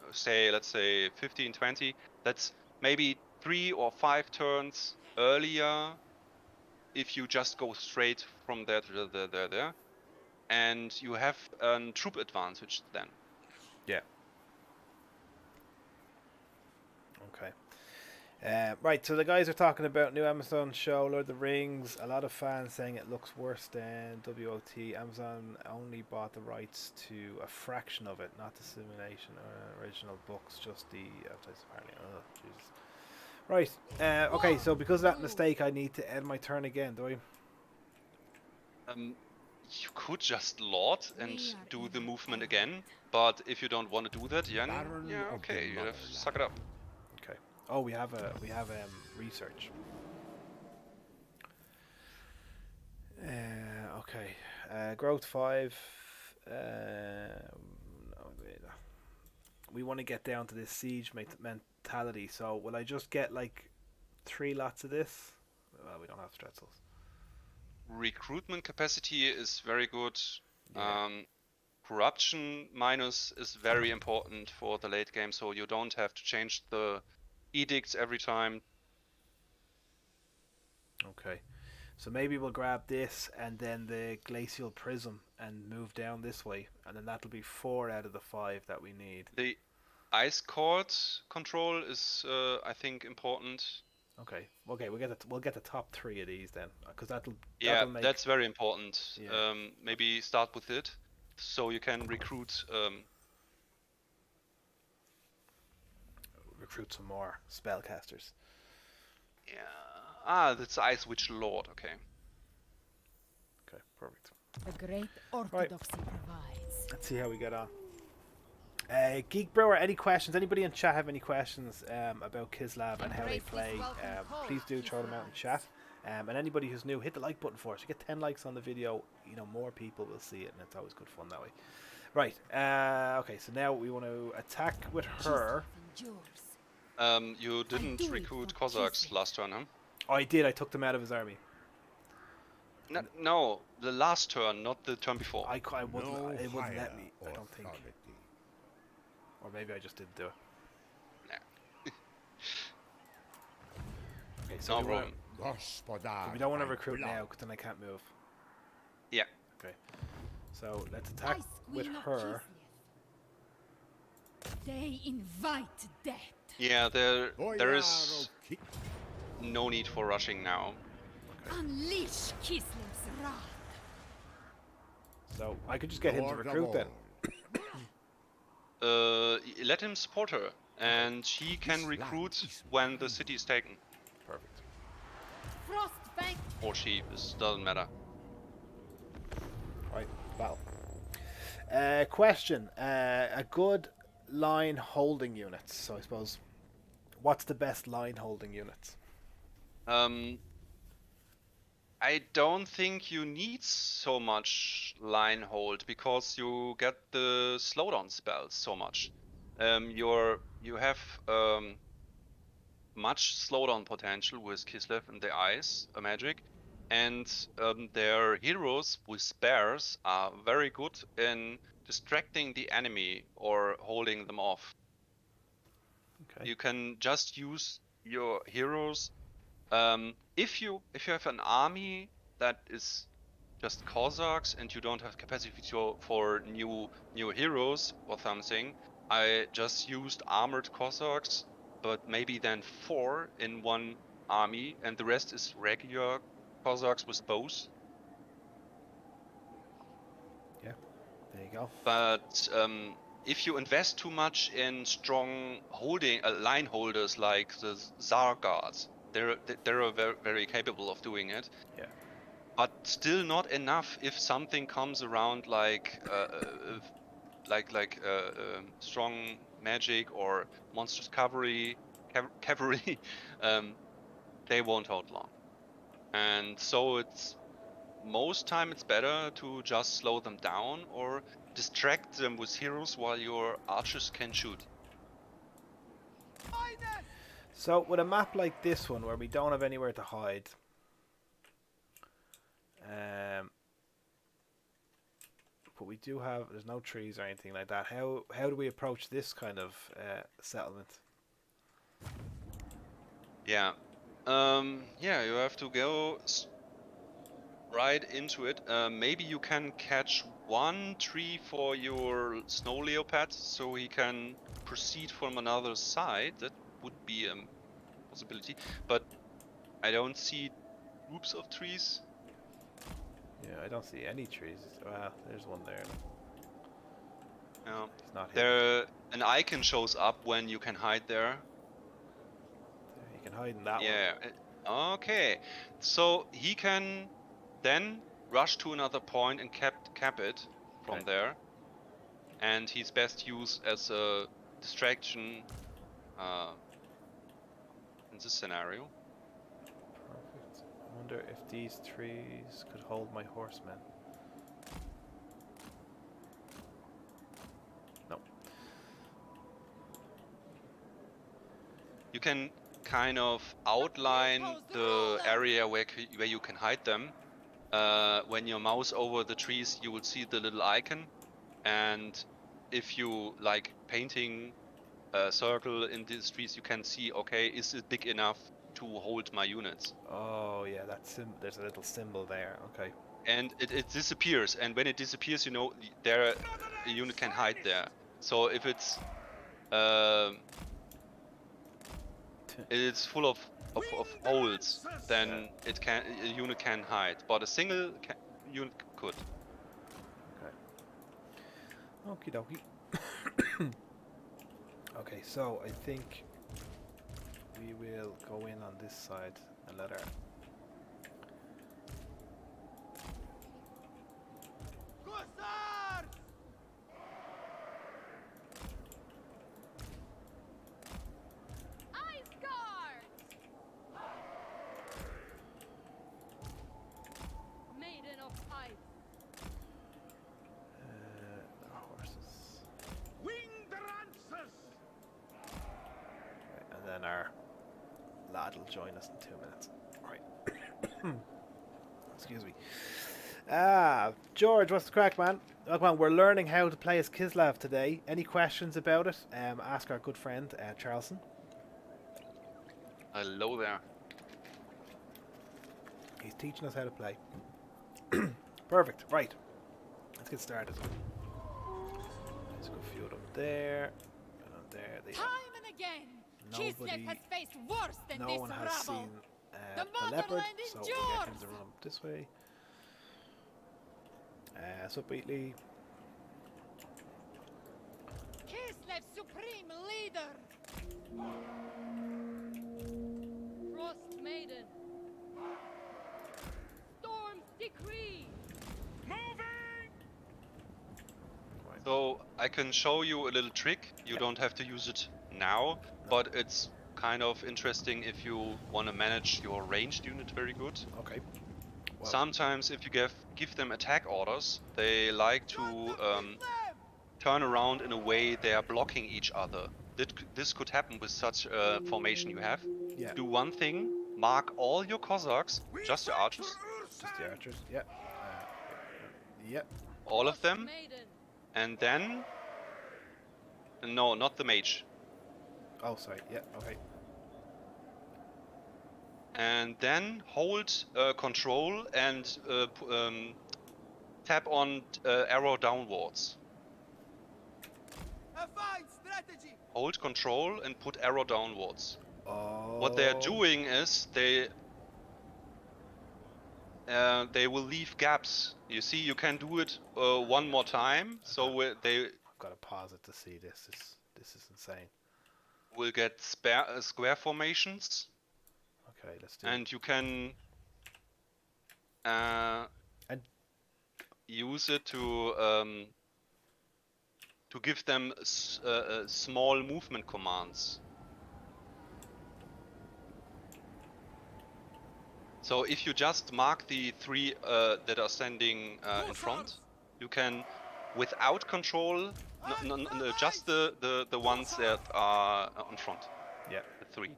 let's say 15, 20, that's maybe 3 or 5 turns earlier if you just go straight from there to there, and you have a troop advantage then. Yeah. Okay. Right, so the guys are talking about new Amazon show, Lord of the Rings. A lot of fans saying it looks worse than WOT. Amazon only bought the rights to a fraction of it, not the simulation or original books, just the advertising apparently. Oh, Jesus. Right, okay, so because of that mistake, I need to end my turn again, do I? You could just lord and We are do in the the movement end. again, but if you don't want to do that, Baron yeah, of okay, the you have to Motherland. suck it up. Okay. Oh, we have research. Okay. Growth 5. No, wait. We want to get down to this siege mentality. So will I just get like 3 lots of this? Well, we don't have Stretzels. Recruitment capacity is very good. Yeah. Corruption minus is very important for the late game, so you don't have to change the edicts every time. Okay. So maybe we'll grab this and then the glacial prism and move down this way, and then that'll be 4 out of the 5 that we need. The ice court control is, I think, important. Okay. Okay, we'll get the top 3 of these then, because that'll make... that's very important. Yeah. Maybe start with it, so you can recruit. Recruit some more spellcasters. Yeah. That's Ice Witch Lord. Okay. Okay, perfect. The great orthodoxy provides. Let's see how we get on. Geek Brewer, any questions? Anybody in chat have any questions about Kislev and how they play? Please do throw them out in chat. And anybody who's new, hit the like button for us. You get 10 likes on the video, more people will see it, and it's always good fun that way. Right. Okay, so now we want to attack with her. You didn't recruit Cossacks last turn, huh? Oh, I did. I took them out of his army. No, the last turn, not the turn before. I wouldn't. No It wouldn't let higher me. I don't think. authority. Or maybe I just didn't do it. Nah. Okay, so No problem. we don't want to recruit now, because then I can't move. Yeah. Okay. So let's attack with her. They invite death. Yeah, there is no need for rushing now. Unleash Kislev's wrath. So I could just get him to Lord of recruit then. Let him support her, and he can recruit when the city is taken. Perfect. Frostbank. Or she, this doesn't matter. Right. Battle. Question. A good line holding units. So I suppose, what's the best line holding units? I don't think you need so much line hold because you get the slowdown spells so much. You have much slowdown potential with Kislev and the Ice magic, and their heroes with spares are very good in distracting the enemy or holding them off. Okay. You can just use your heroes. If you have an army that is just Cossacks and you don't have capacity for new heroes or something, I just used armored Cossacks, but maybe then 4 in one army, and the rest is regular Cossacks with bows. Yeah. There you go. But if you invest too much in strong holding line holders like the Tsar guards, they're very, very capable of doing it. Yeah. But still not enough if something comes around like strong magic or monstrous cavalry. They won't hold long. And so most time it's better to just slow them down or distract them with heroes while your archers can shoot. So with a map like this one, where we don't have anywhere to hide, but we do have, there's no trees or anything like that. How do we approach this kind of settlement? Yeah, you have to go right into it. Maybe you can catch one tree for your snow leopard, so he can proceed from another side. That would be a possibility, but I don't see groups of trees. Yeah, I don't see any trees. Well, there's one there. Yeah, It's not here. there. An icon shows up when you can hide there. You can hide in that one. Yeah. Okay. So he can then rush to another point and cap it from Okay. there, and he's best used as a distraction in this scenario. Perfect. I wonder if these trees could hold my horsemen. No. You can kind of outline the area where you can hide them. When you mouse over the trees, you will see the little icon, and if you like painting a circle in these trees, you can see, okay, is it big enough to hold my units? Oh yeah, there's a little symbol there. Okay. And it disappears, and when it disappears, you know there a unit can hide there. So if it's it's full of holes, then a unit can hide. But a single unit could. Okay. Okie dokie. Okay, so I think we will go in on this side and let our... Hussars! Ice guards! Maiden of ice. horses. Winged lancers! Okay, and then our lad will join us in 2 minutes. Right. Excuse me. George, what's the crack, man? Look, man, we're learning how to play as Kislev today. Any questions about it? Ask our good friend Charlson. Hello there. He's teaching us how to play. Perfect. Right. Let's get started. Let's go a few of them there. And on there. They Time and again, Kislev Nobody- has faced worse than no this one has rabble. seen The a leopard, motherland so is we'll get him yours. to run up this way. So Wheatley. Kislev's supreme leader. Frost Maiden. Storm's decree. So I can show you a little trick. You don't have to use it now, but it's kind of interesting if you want to manage your ranged unit very good. Okay. Well, Sometimes if you give them attack orders, they like to turn around in a way they are blocking each other. This could happen with such a formation you have. yeah. Do one thing, mark all your Cossacks, just the archers, Just the archers. Yeah. Yep. all of them, Maiden. and then... No, not the mage. Oh, sorry. Yeah. Okay. And then hold control and tap on arrow downwards. A fine strategy! Hold control and put arrow downwards. Oh. What they're doing is they will leave gaps. You see, you can do it one more time, so they I've got to pause it to see this. This is insane. will get square formations, Okay, let's do and you can And- use it to give them small movement commands. So if you just mark the three that are standing in front, you can, without control, just the ones that are in front, Yeah. the three.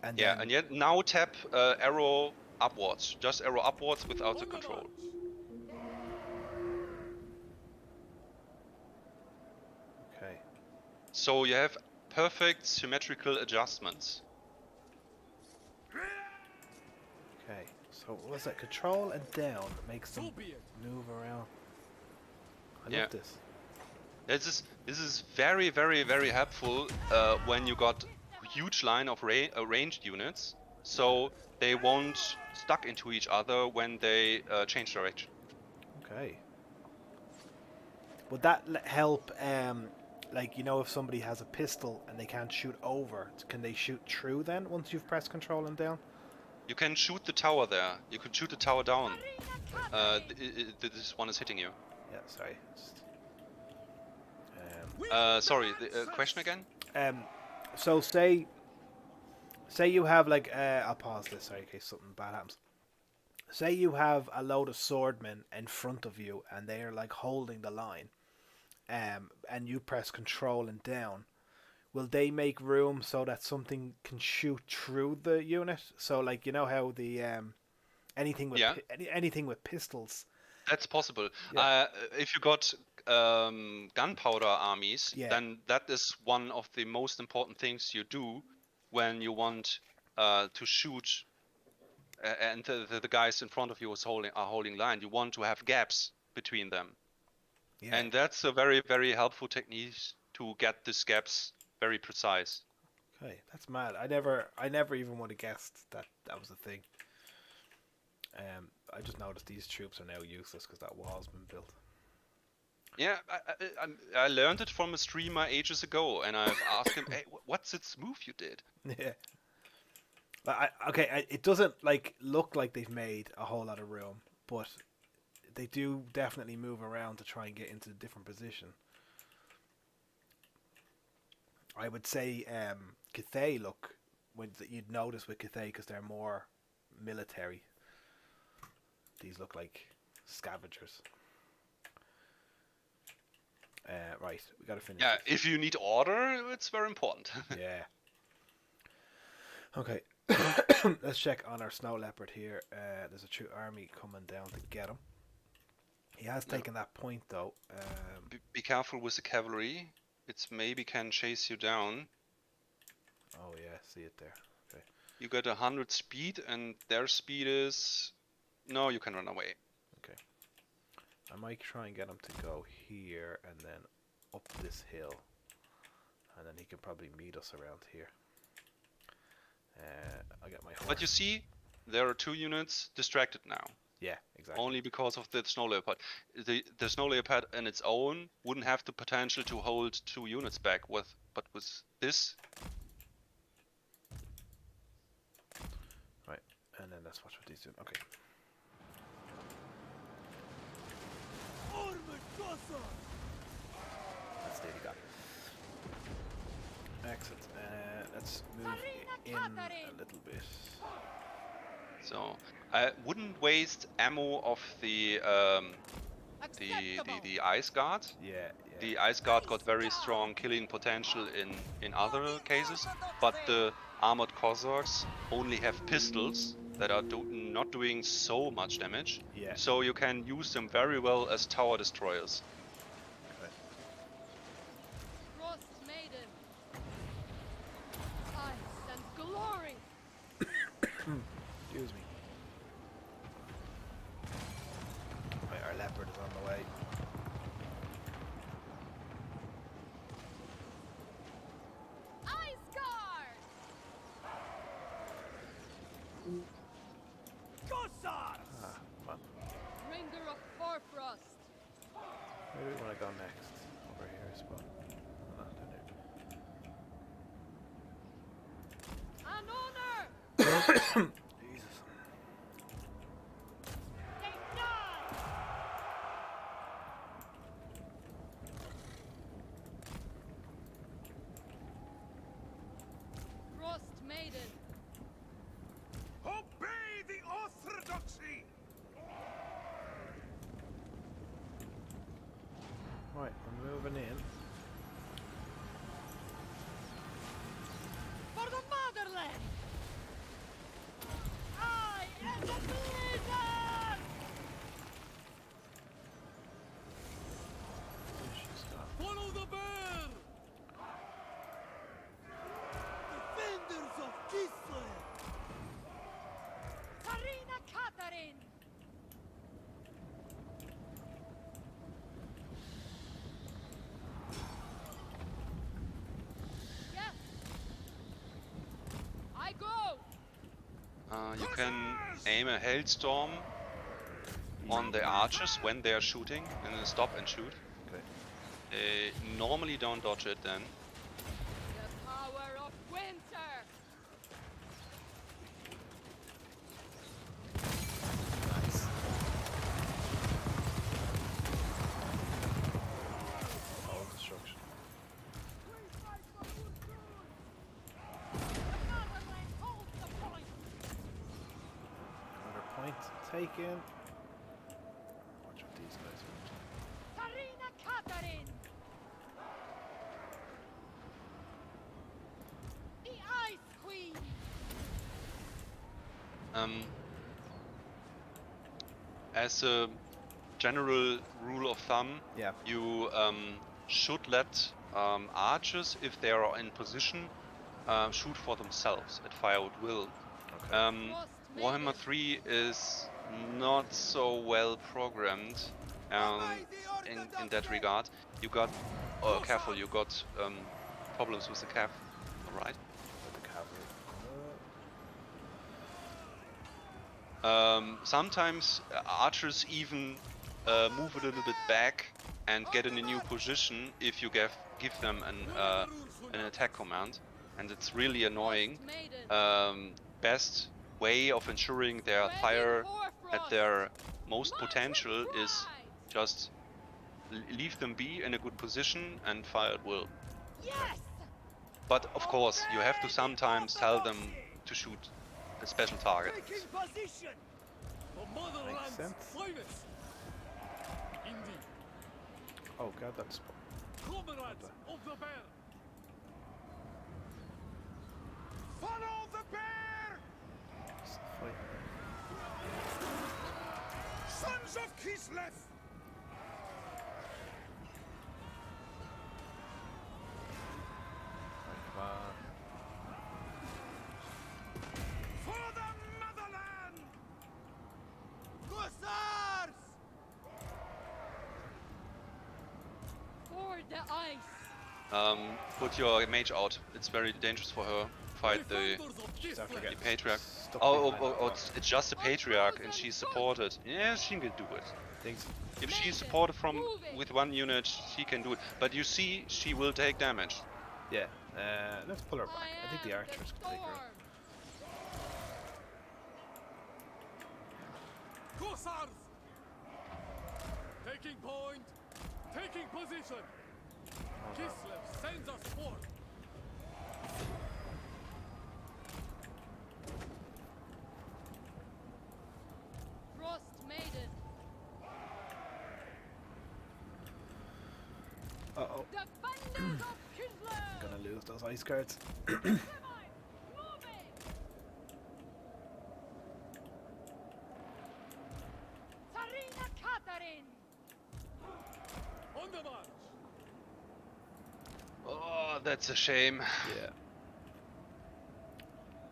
And Yeah, then, and yet now tap arrow upwards, just arrow upwards without the control. Okay. So you have perfect symmetrical adjustments. Okay. So what was that? Control and down makes them So be it. move around. I Yeah. love this. This is very, very, very helpful when you got a huge line of ranged units, so they won't stuck into each other when they change direction. Okay. Would that help? Like, you know, if somebody has a pistol and they can't shoot over, can they shoot through then once you've pressed control and down? You can shoot the tower there. You can shoot the tower down. This one is hitting you. Yeah. Sorry. Just, Sorry, the question again? so say you have like I'll pause this, sorry, in case something bad happens. Say you have a load of swordmen in front of you and they are like holding the line, and you press control and down. Will they make room so that something can shoot through the unit? So like, you know how the anything with Yeah. anything with pistols. That's possible. Yeah. If you got gunpowder armies, Yeah. then that is one of the most important things you do when you want to shoot, and the guys in front of you are holding line. You want to have gaps between them, Yeah. and that's a very, very helpful technique to get these gaps very precise. Hey, that's mad. I never even would have guessed that that was a thing. I just noticed these troops are now useless because that wall's been built. Yeah, I learned it from a streamer ages ago, and I've asked him, "Hey, what's this move you did?" Yeah. It doesn't like look like they've made a whole lot of room, but they do definitely move around to try and get into a different position. I would say Cathay look you'd notice with Cathay because they're more military. These look like scavengers. Right, we gotta finish. Yeah, this. if you need order, it's very important. Yeah. Okay. Let's check on our snow leopard here. There's a true army coming down to get him. He has taken that point though. Be careful with the cavalry. It's maybe can chase you down. Oh yeah, see it there. Okay. You get 100 speed, and their speed is... No, you can run away. Okay. I might try and get him to go here and then up this hill, and then he can probably meet us around here. I'll get my horse. But you see, there are 2 units distracted now. Yeah, exactly. Only because of the snow leopard. The snow leopard in its own wouldn't have the potential to hold 2 units back, but with this... Right, and then let's watch what he's doing. Okay. Armored Kossar! That's nearly got it. Excellent. Let's move in a little bit. So I wouldn't waste ammo of the ice guard. Yeah. The ice guard got very strong killing potential in other cases, but the armored Cossacks only have pistols that are not doing so much damage. Yeah. So you can use them very well as tower destroyers. Okay. Frost Maiden. Ice and glory. Excuse me. Right, our leopard is on the way. Ice guard. Kossar! Ah, come on. Bringer of Forfrost. Where do we want to go next? Over here, I suppose. Oh, down An honor. Jesus. They die. Frost Maiden. Obey the orthodoxy! Right, we're moving in. For the motherland. I am the blizzard. She's got Follow the bear! Defenders of Kislev! Karina Katarin. Yes. I go. You can aim a hailstorm on the archers when they are shooting, and then stop and shoot. okay. Normally don't dodge it then. The power of winter. Nice. All destruction. The motherland holds the point. Another point taken. Watch what these guys want. Karina Katarin. The Ice Queen. As a general rule of thumb, Yeah. you should let archers, if they are in position, shoot for themselves at fire at will. Okay. Warhammer 3 is not so well programmed in that regard. You got, careful, you got problems with the cav, alright? Sometimes archers even move a little bit back and get in a new position if you give them an attack command, and it's really annoying. Best way of ensuring their fire at their most potential is just leave them be in a good position and fire at will. Yes! But of course, you have to sometimes tell them to shoot a special target. Taking position. The motherland's sense. finest. Indeed. Oh god, that's Comrades of the bear. Follow the bear! Sons of Kislev! come on. For the motherland! Hussars! For the ice. Put your mage out. It's very dangerous for her. Fight the Defenders of Kislev. getting patriarch. stuck Oh, behind the it's just a patriarch and she's supported. Yeah, she can do it. things. If she's supported with one unit, she can do it. But you see, she will take damage. Yeah. Let's pull her back. I think the archers can take her. Hussars! Taking point. Taking position. Kislev sends us forth. Frost Maiden. Uh oh. Defenders of Kislev. Gonna lose those ice cards. Moving. Sarina Katarin. On the march. Oh, that's a shame. Yeah.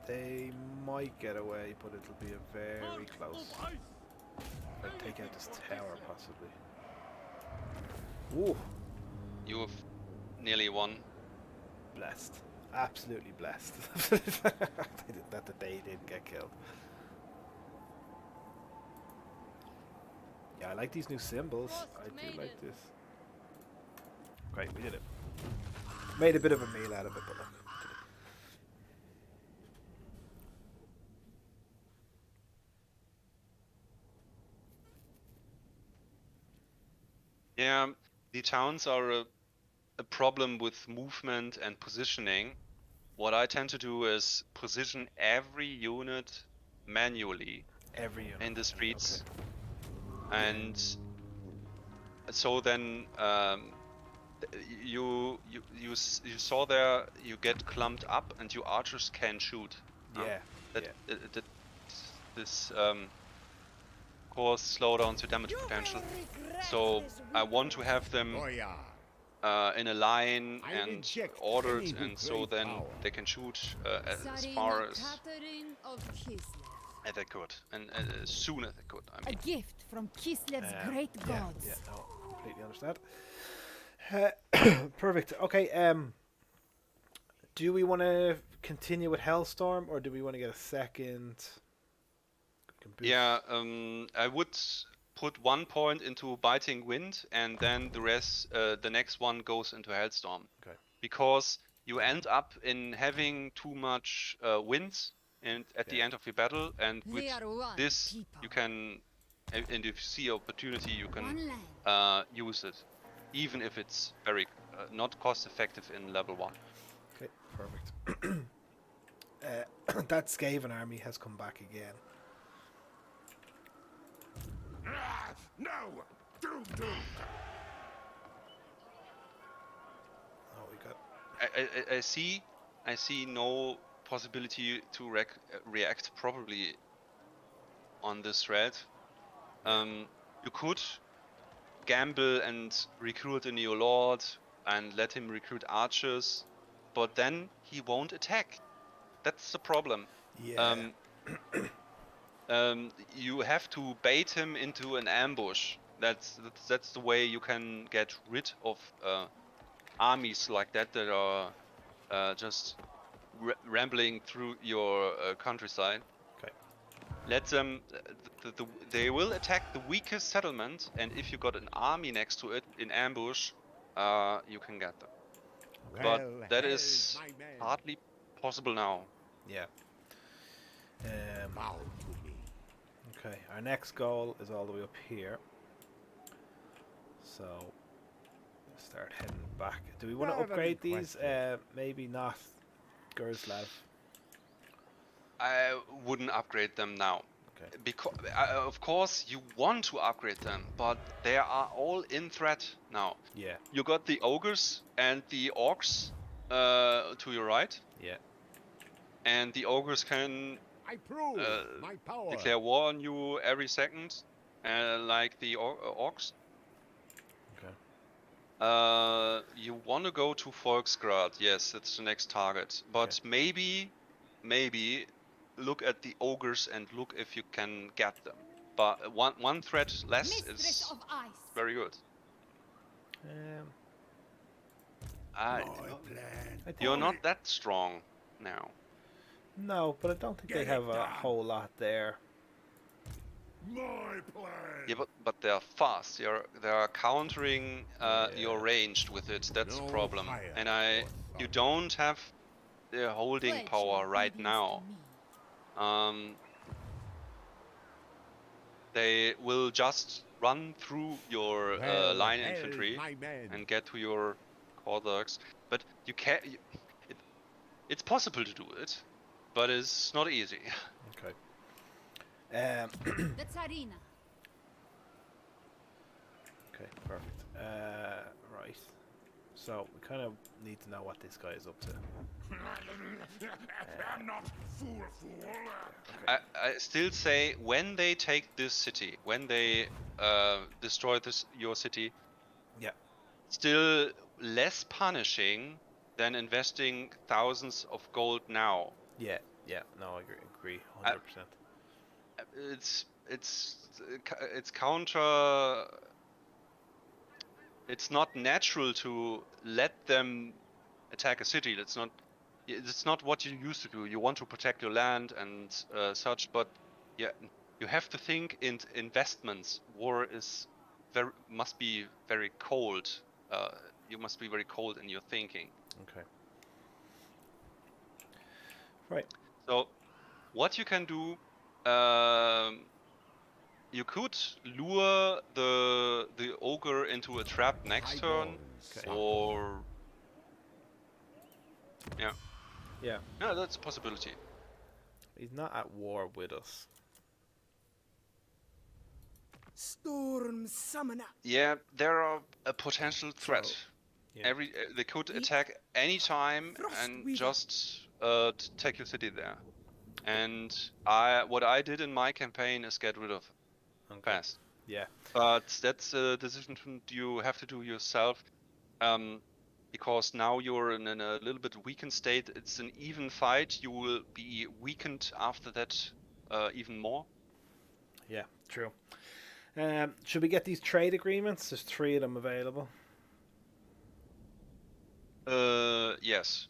They might get away, but it'll be a very March close. of ice. Or take out this tower, possibly. Ooh, You've nearly won. blessed. Absolutely blessed. that they didn't get killed. Yeah, I like these new symbols. Frost I do Maiden. like this. Great, we did it. Made a bit of a meal out of it, but look. Yeah, the towns are a problem with movement and positioning. What I tend to do is position every unit manually Every unit. in the streets, and so then you saw there you get clumped up and your archers can shoot. Yeah. That this cause slowdown to damage potential. So I want to have them in a line and ordered, and so then they can shoot as far as of Kislev. they could, and as soon as they could. I A mean, gift from Kislev's great gods. Yeah, no, completely understand. Perfect. Okay. Do we want to continue with Hellstorm, or do we want to get a second? yeah, I would put 1 point into Biting Wind, and then the rest, the next one goes into Hellstorm. Okay. Because you end up in having too much wind and at the end of your battle, and with We are one this people. you can, and if you see opportunity, you can One land. use it, even if it's very not cost effective in level 1. Okay, perfect. That Skaven army has come back again. No! Doom, doom! Oh, we got. I see no possibility to react properly on this thread. You could gamble and recruit a new lord and let him recruit archers, but then he won't attack. That's the problem. Yeah. You have to bait him into an ambush. That's the way you can get rid of armies like that are just rambling through your countryside. Okay. let them. They will attack the weakest settlement, and if you got an army next to it in ambush, you can get them. But that is my man. hardly possible now. Yeah. Bow to me. Okay, our next goal is all the way up here. So, start heading back. Do we want to Not an upgrade these? question. Maybe not, Gerslav. I wouldn't upgrade them now. Okay. Because of course you want to upgrade them, but they are all in threat now. Yeah, You got the ogres and the orcs to your right, yeah. and the ogres can I prove my power. declare war on you every second, like the orcs. Okay. You want to go to Volksgrad, yes, that's the next target. But maybe look at the ogres and look if you can get them. But one threat less Mistress is of ice. very good. My plan. I think You're not that strong now. No, but I don't think they Get have it a done. whole lot there. My plan. Yeah, but they're fast. They are countering your ranged with it. That's the No problem. fire And or you thunder. don't have the holding Pledge power your right obedience now. to me. They will just run through your line hell, infantry my man. and get to your cortex. But you can't. It's possible to do it, but it's not easy. Okay. The Tsarina. Okay, perfect. Right. So we kind of need to know what this guy is up to. I'm not fool. I still say when they take this city, when they destroy your city, Yeah. still less punishing than investing thousands of gold now. Yeah. Yeah. No, I agree. 100%. It's counter. It's not natural to let them attack a city. It's not what you used to do. You want to protect your land and such, but yeah, you have to think in investments. War must be very cold. You must be very cold in your thinking. Okay. Right. So, what you can do, you could lure the ogre into a trap next turn, Okay. or yeah, Yeah. that's a possibility. He's not at war with us. Storm summoner. Yeah, there are a potential threat. So, yeah. They could attack any time and Frostweaver. just take your city there. And what I did in my campaign is get rid of Okay. fast. Yeah. But that's a decision you have to do yourself, because now you're in a little bit weakened state. It's an even fight. You will be weakened after that even more. Yeah. True. Should we get these trade agreements? There's 3 of them available. Yes.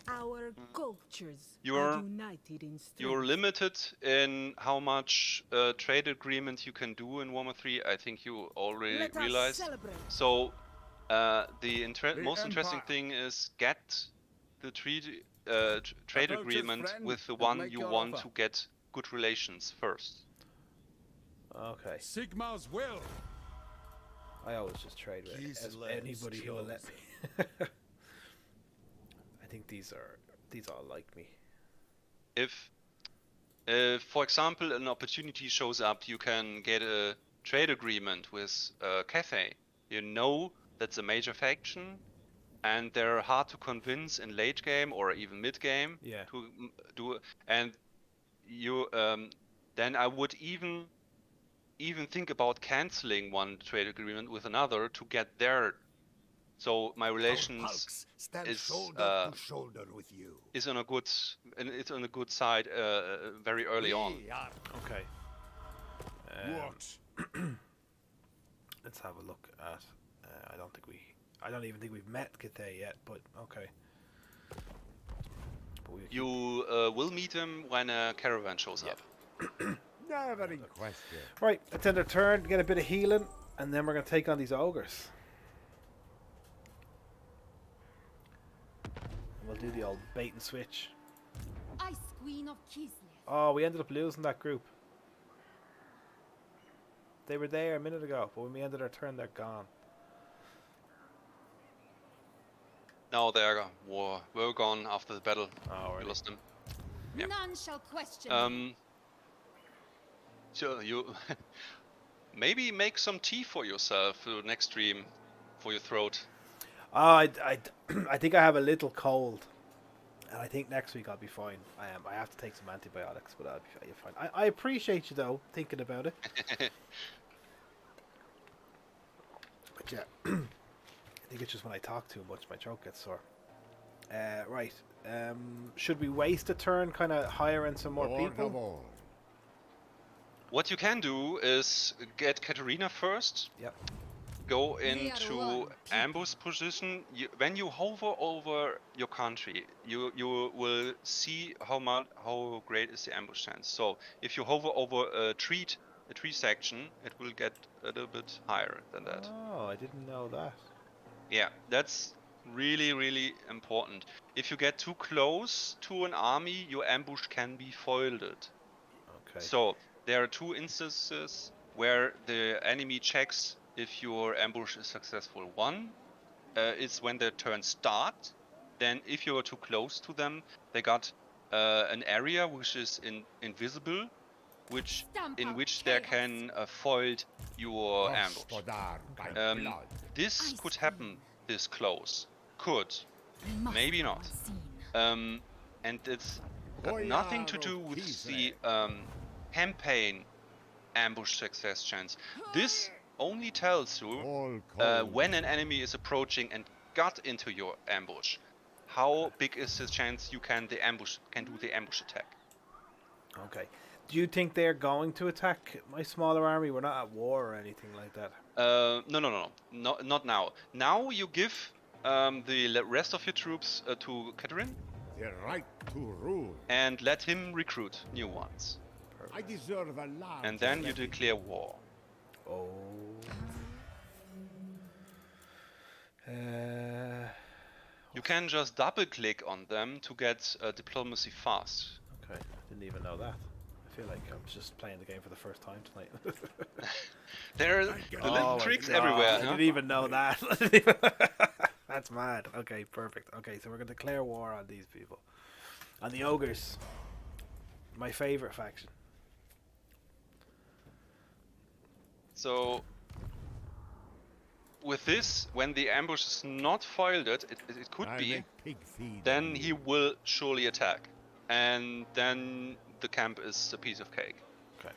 Our cultures You're- are united in strength. You're limited in how much trade agreement you can do in Warhammer 3. I think you already Let us realized. celebrate. So the most interesting Empire. thing is get the trade Approach us, agreement friend, with the and one make you your want offer. to get good relations first. Okay. Sigmar's will. I always just trade with Kislev's anybody who will let me. I think these all like me. If for example an opportunity shows up, you can get a trade agreement with Cathay. You know that's a major faction, and they're hard to convince in late game or even mid game. Yeah. To do, and you then I would even think about canceling one trade agreement with another to get their. So my relations stand is, shoulder to shoulder with you. is on a good it's on a good side very early on. We are Okay. what? Let's have a look at. I don't even think we've met Cathay yet, but okay. But we You will meet him when a caravan shows up. Never in question. Right, let's end our turn, get a bit of healing, and then we're going to take on these ogres. And we'll do the old bait and switch. Ice Queen of Kislev. Oh, we ended up losing that group. They were there a minute ago, but when we ended our turn, they're gone. No, they are were gone after the battle. Oh, We really? lost them. Yeah. None shall question me. So you maybe make some tea for yourself for the next stream for your throat. Oh, I think I have a little cold. And I think next week I'll be fine. I have to take some antibiotics, but I'll be fine. I appreciate you, though, thinking about it. But yeah, I think it's just when I talk too much, my throat gets sore. Right. Should we waste a turn kind of hiring some more Lord of people? all. What you can do is get Katerina first. Yep. Go We are one into people. ambush position. When you hover over your country, you will see how great is the ambush chance. So if you hover over a tree section, it will get a little bit higher than that. Oh, I didn't know that. Yeah, that's really important. If you get too close to an army, your ambush can be foiled. Okay. So there are two instances where the enemy checks if your ambush is successful. One is when their turn starts. Then if you are too close to them, they got an area which is invisible, Stamp in out which they chaos. can foil your ambush. Gospodar by blood. This Ice could Queen. happen this close. Could. Must Maybe be not. unseen. And it's got nothing to do with the campaign ambush success chance. This only tells you All cold. when an enemy is approaching and got into your ambush. How big is the chance you can do the ambush attack? Okay. Do you think they're going to attack my smaller army? We're not at war or anything like that. No, not now. Now you give the rest of your troops to Katerin The right to rule. and let him recruit new ones. I deserve a large. And then you revenue. declare war. Oh. You can just double click on them to get diplomacy fast. Okay. Didn't even know that. I feel like I'm just playing the game for the first time tonight. There are get the it. little Oh my tricks God, everywhere. I huh? didn't even know that. That's mad. Okay, perfect. Okay, so we're going to declare war on these people. On the ogres. My favorite faction. So with this, when the ambush is not foiled, it could I be, make pig feed. then he will surely attack. And then the camp is a piece of cake. Okay.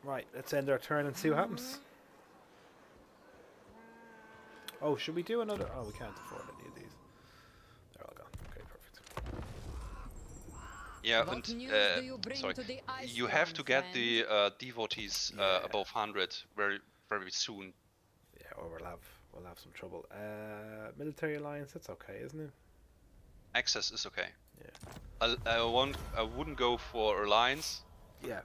Right, let's end our turn and see what happens. Oh, should we do another? Oh, we can't afford any of these. They're all gone. Okay, perfect. Yeah, What and news do you bring sorry, to the ice you have realm, to get friend? the devotees Yeah. above 100 very soon. Yeah, or we'll have some trouble. Military alliance, that's okay, isn't it? Access is okay. Yeah. I wouldn't go for alliance. Yeah.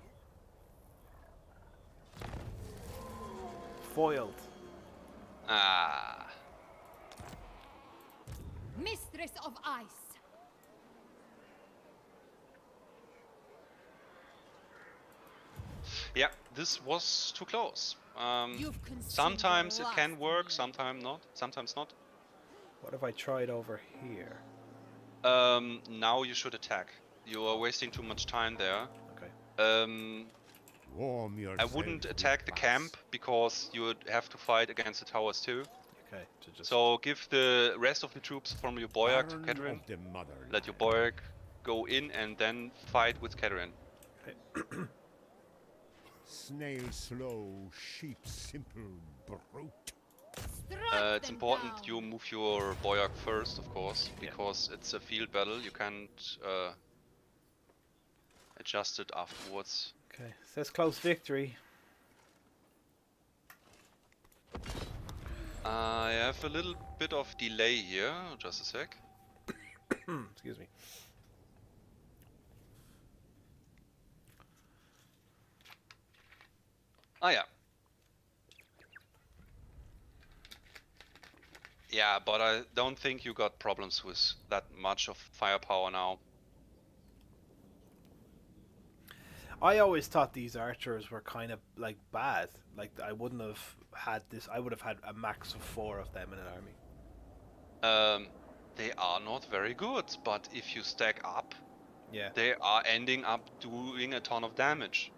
Foiled. Ah, Mistress of Ice. yeah, this was too close. You've consumed Sometimes the it can last work, meal. sometimes not. What if I tried over here? Now you should attack. You are wasting too much time there. Okay. Warm yourself I wouldn't with attack the ice. camp because you would have to fight against the towers too. Okay. So just So give the rest of the troops from your boyark to Baron Katerin. of the motherland. Let your boyark go in and then fight with Katerin. Snail slow, sheep simple, brute. Strike It's them important down. you move your boyark first, of course, Yeah. because it's a field battle. You can't adjust it afterwards. okay. Says close victory. I have a little bit of delay here. Just a sec. Excuse me. Oh yeah. Yeah, but I don't think you got problems with that much of firepower now. I always thought these archers were kind of like bad. Like I wouldn't have had this. I would have had a max of 4 of them in an army. They are not very good, but if you stack up, Yeah. they are ending up doing a ton of damage.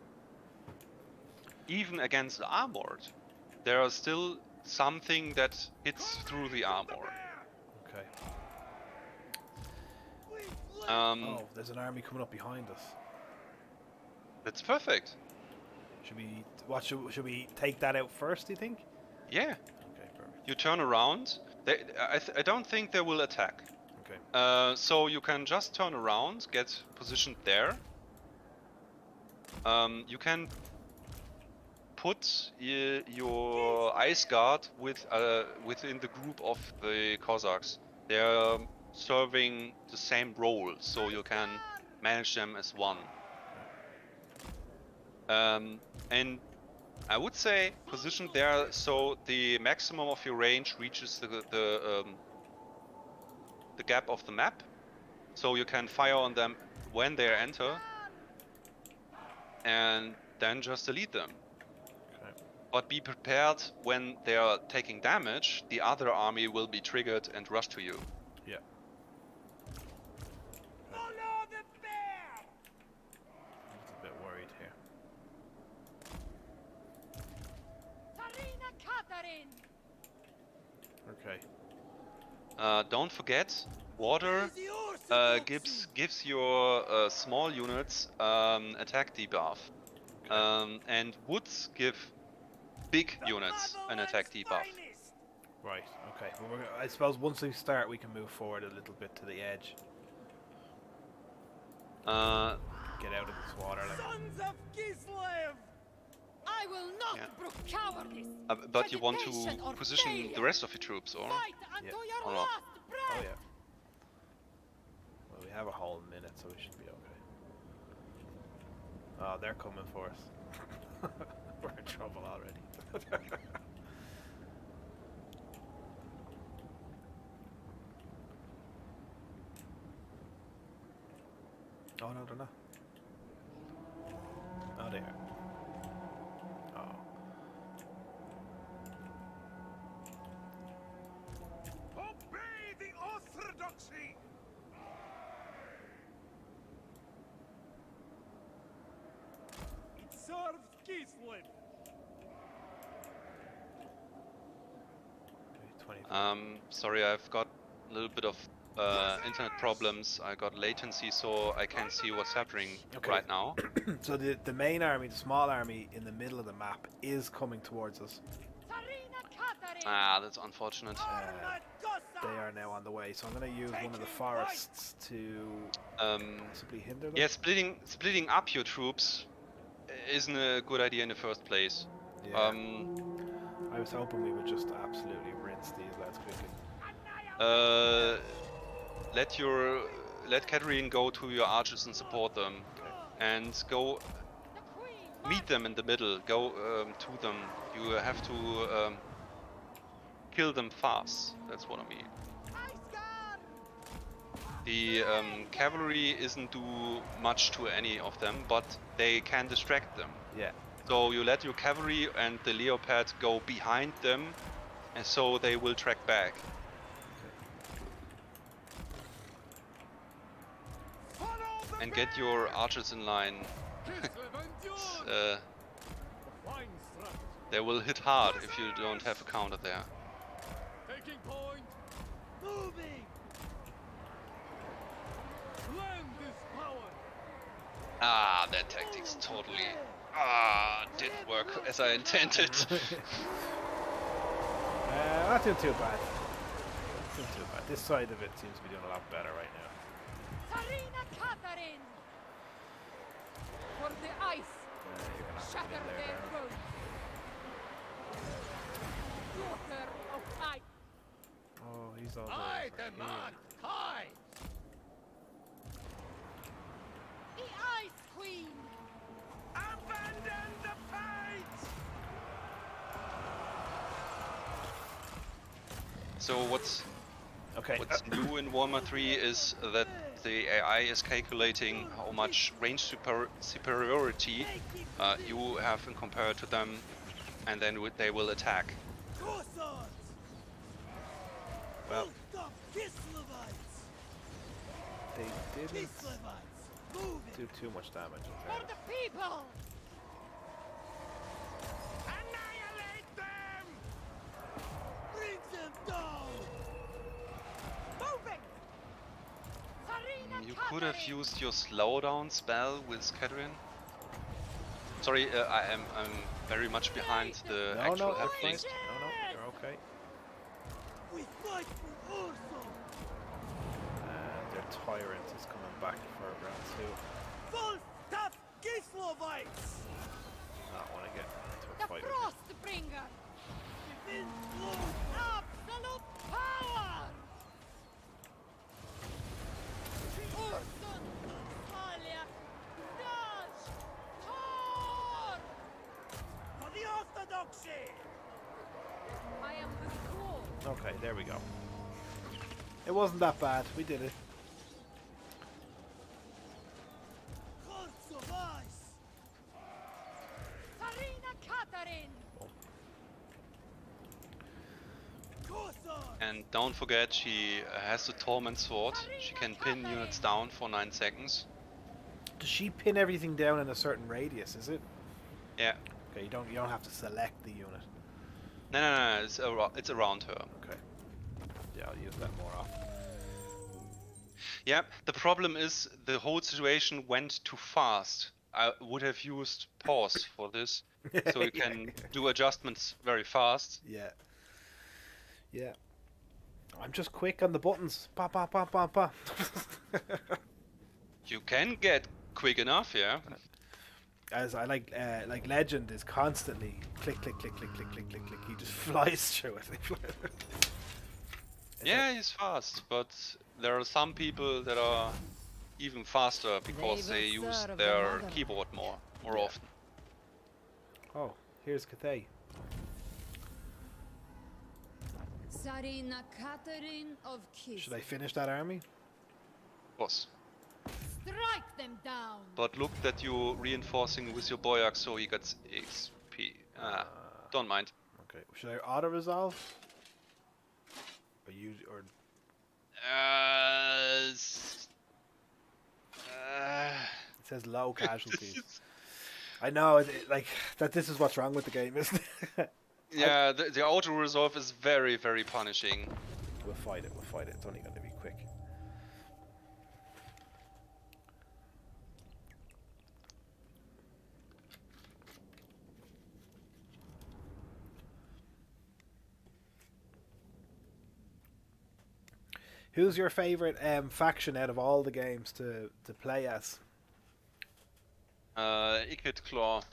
Even against the armored, there are still something that hits through the armor. Okay. Um, Oh, there's an army coming up behind us. That's perfect. Should we? What should we take that out first? Do you think? Yeah. Okay, perfect. You turn around. I don't think they will attack. Okay. So you can just turn around, get positioned there. You can put your ice guard within the group of the Cossacks. They are serving the same role, so you can manage them as one. And I would say position there so the maximum of your range reaches the gap of the map, so you can fire on them when they enter, and then just delete them. Okay. But be prepared when they are taking damage, the other army will be triggered and rush to you. Yeah. I'm a bit worried here. Okay. Don't forget, water gives your small units attack debuff, and woods give big units an attack debuff. Right. Okay. Well, I suppose once we start, we can move forward a little bit to the edge. Get out of this water. Like. Sons of Kislev! I will not brook cowardice. But you want to hesitation or position failure. the rest of your troops, or? Fight until Yeah. your Or not? last breath. Oh yeah. Well, we have a whole minute, so we should be okay. Oh, they're coming for us. We're in trouble already. Oh no, they're not. Oh, they are. Oh. Obey the orthodoxy! It serves Kislev. 20. Sorry, I've got a little bit of internet problems. I got latency, so I can't see what's happening Okay. right now. So the main army, the small army in the middle of the map, is coming towards us. Ah, that's unfortunate. They are now on the way, so I'm going to use one of the forests to possibly hinder them. Yeah, splitting up your troops isn't a good idea in the first place. Yeah. I was hoping we would just absolutely rinse these lads quickly. Let Katarine go to your archers and support them, and go meet them in the middle. Go to them. You have to kill them fast. That's what I mean. The cavalry isn't do much to any of them, but they can distract them. Yeah. So you let your cavalry and the leopard go behind them, and so they will track back. And get your archers in line. Kislev endures. Fine strategy. They will hit hard if you don't have a counter there. Taking point. Moving. Land is power. Ah, that tactics totally didn't work as I intended. Not doing too bad. Not doing too bad. This side of it seems to be doing a lot better right now. Sarina Catherine! For the ice, You're gonna have to shatter get in there, their Baron. bones. Water of ice. Oh, he's all I there. demand tie! The Ice Queen! Abandon the fight! So what's Okay. new in Warhammer 3 is that the AI is calculating how much range superiority you have in compared to them, and then they will attack. Well, Stop Kislevites! they didn't Kislevites! Move it! do too much damage. in For fairness. the people! Annihilate them! Bring them down! Moving! Sarina You could have Catherine! used your slowdown spell with Scattering. Sorry, I'm very much behind the No, actual no, you're fine. happenings. No, you're okay. We fight for Ursul! And their tyrant is coming back for round 2. Full stop Kislevites! Not want to get into The a fight with Frostbringer! Defend blood! Absolute power! Ursun! Alia! Dash! Tor! For the Orthodoxy! I am the school. you. Okay, there we go. It wasn't that bad. We did it. Hearts of ice! Sarina Catherine! Corsairs! And don't forget, she has the Torment Sword. She can pin units down for 9 seconds. Does she pin everything down in a certain radius? Is it? Yeah. Okay, you don't have to select the unit. No, it's around her. Okay. Yeah, I'll use that more often. Yeah, the problem is the whole situation went too fast. I would have used pause for this, so you can do adjustments very fast. Yeah. Yeah. I'm just quick on the buttons. Pa pa pa pa pa. You can get quick enough, yeah. As I like Legend is constantly click click click click click click click click. He just flies through it. Yeah, he's fast, but there are some people that are even faster because they will use serve their another. keyboard more often. Oh, here's Cathay. Sarina Catherine of Kislev. Should I finish that army? Boss. Strike them down! But look that you reinforcing with your Boyak so he gets XP. Don't mind. Okay. Should I auto resolve? Or it says low casualties. I know, like that. This is what's wrong with the game, isn't it? Yeah, the auto resolve is very, very punishing. We'll fight it. We'll fight it. It's only going to be quick. Who's your favorite faction out of all the games to play as? Icked Claw.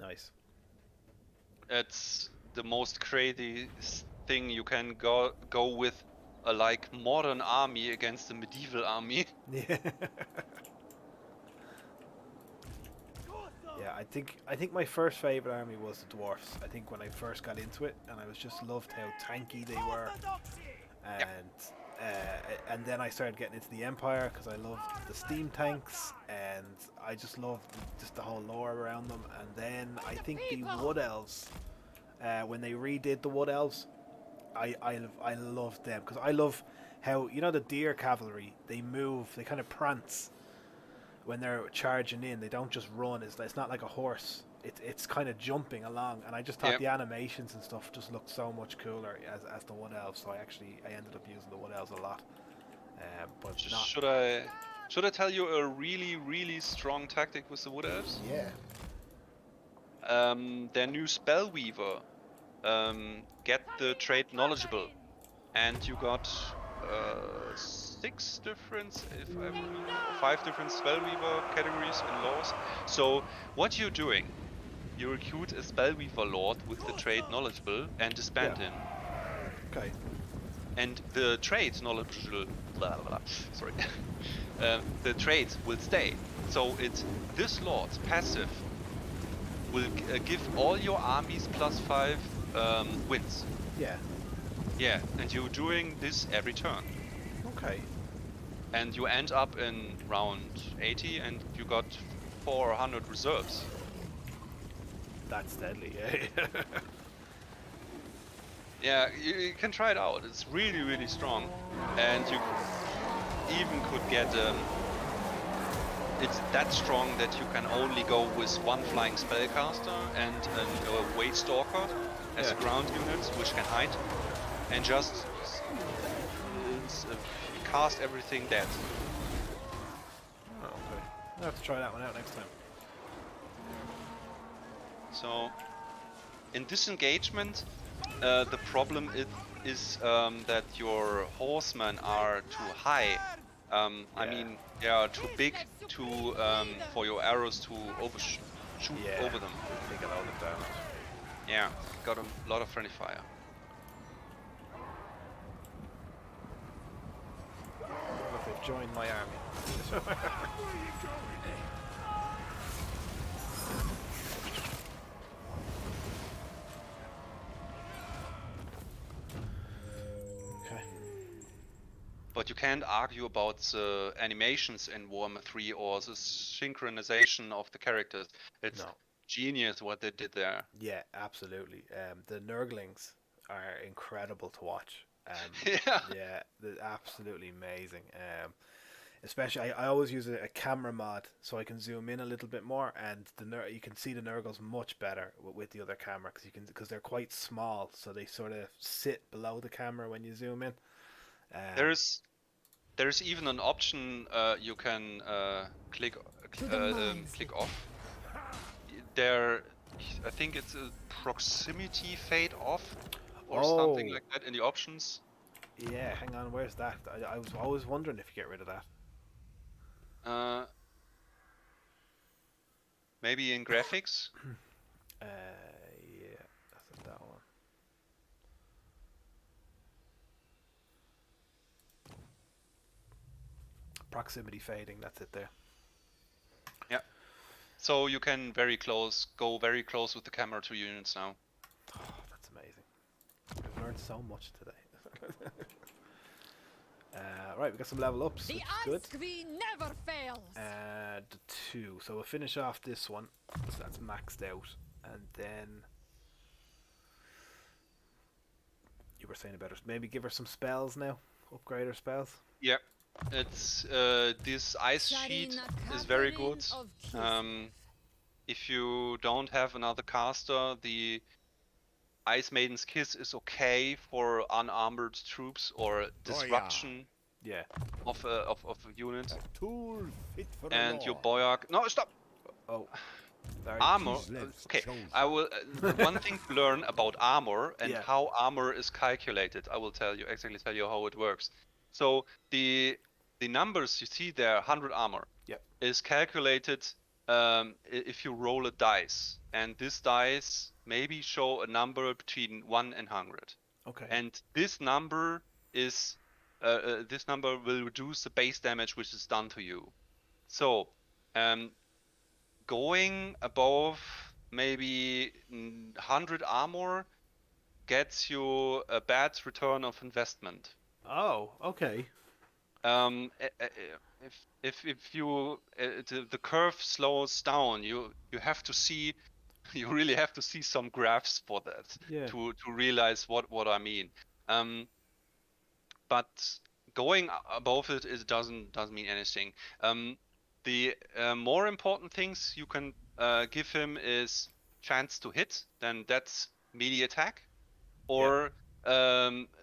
Nice. It's the most crazy thing you can go with a like modern army against a medieval army. Yeah. Yeah, I think my first favorite army was the dwarfs. I think when I first got into it, and I was just loved how tanky they were, and then I started getting into the Empire because I loved the steam tanks, and I just loved just the whole lore around them. And then I think the Wood Elves, when they redid the Wood Elves, I loved them because I love how, you know, the deer cavalry, they move, they kind of prance when they're charging in. They don't just run. It's not like a horse. It's kind of jumping along, and I just thought the animations and stuff just looked so much cooler as the Wood Elves. So I ended up using the Wood Elves a lot. But Should I tell you a really strong tactic with the Wood Elves? Yeah. Their new Spellweaver. Get the trait knowledgeable, and you got 6 different, if I remember, 5 different Spellweaver categories and laws. So what you're doing, you recruit a Spellweaver Lord with the trait knowledgeable and disband him. Okay. And the trait knowledgeable, sorry, the trait will stay. So this Lord's passive will give all your armies +5 wins. Yeah. Yeah, and you're doing this every turn. Okay. And you end up in round 80 and you got 400 reserves. That's deadly. Yeah. Yeah, you can try it out. It's really, really strong. And you even could get... it's that strong that you can only go with one flying spellcaster and a weight stalker as a ground unit, which can hide. And just cast everything dead. Oh, okay. I'll have to try that one out next time. So, in this engagement, the problem is that your horsemen are too high. I mean, they are too big to for your arrows to shoot over them. They get all the damage. Yeah, got a lot of friendly fire. Look, they've joined my army. Okay. But you can't argue about the animations in Warhammer 3 or the synchronization of the characters. It's genius what they did there. Yeah, absolutely. The Nurglings are incredible to watch. Yeah, they're absolutely amazing. Especially, I always use a camera mod so I can zoom in a little bit more, and you can see the Nurgles much better with the other camera because they're quite small, so they sort of sit below the camera when you zoom in. There's even an option you can click off. There, I think it's a proximity fade off or something like that in the options. Yeah, hang on, where's that? I was always wondering if you get rid of that. Maybe in graphics. Yeah, that's that one. Proximity fading, that's it there. Yeah. So you can go very close with the camera to units now. Oh, that's amazing. I've learned so much today. Right, we got some level ups, which is good. The Ice Queen never fails. And 2. So we'll finish off this one. So that's maxed out. And then you were saying about it. Maybe give her some spells now. Upgrade her spells. Yeah. It's this ice sheet is very good. If you don't have another caster, the Ice Maiden's Kiss is okay for unarmored troops or disruption of a unit. Tool fit for And your Boyark. No, stop! Oh. Sorry. Armor. Okay, I will. One thing to learn about armor and how armor is calculated. I will exactly tell you how it works. So the numbers you see there, 100 armor, is calculated if you roll a dice, and this dice maybe show a number between 1 and 100. Okay. And this number is will reduce the base damage which is done to you. So going above maybe 100 armor gets you a bad return of investment. Oh, okay. If you the curve slows down, you have to see, you really have to see some graphs for that to realize what I mean. But going above it doesn't mean anything. The more important things you can give him is chance to hit, then that's melee attack, or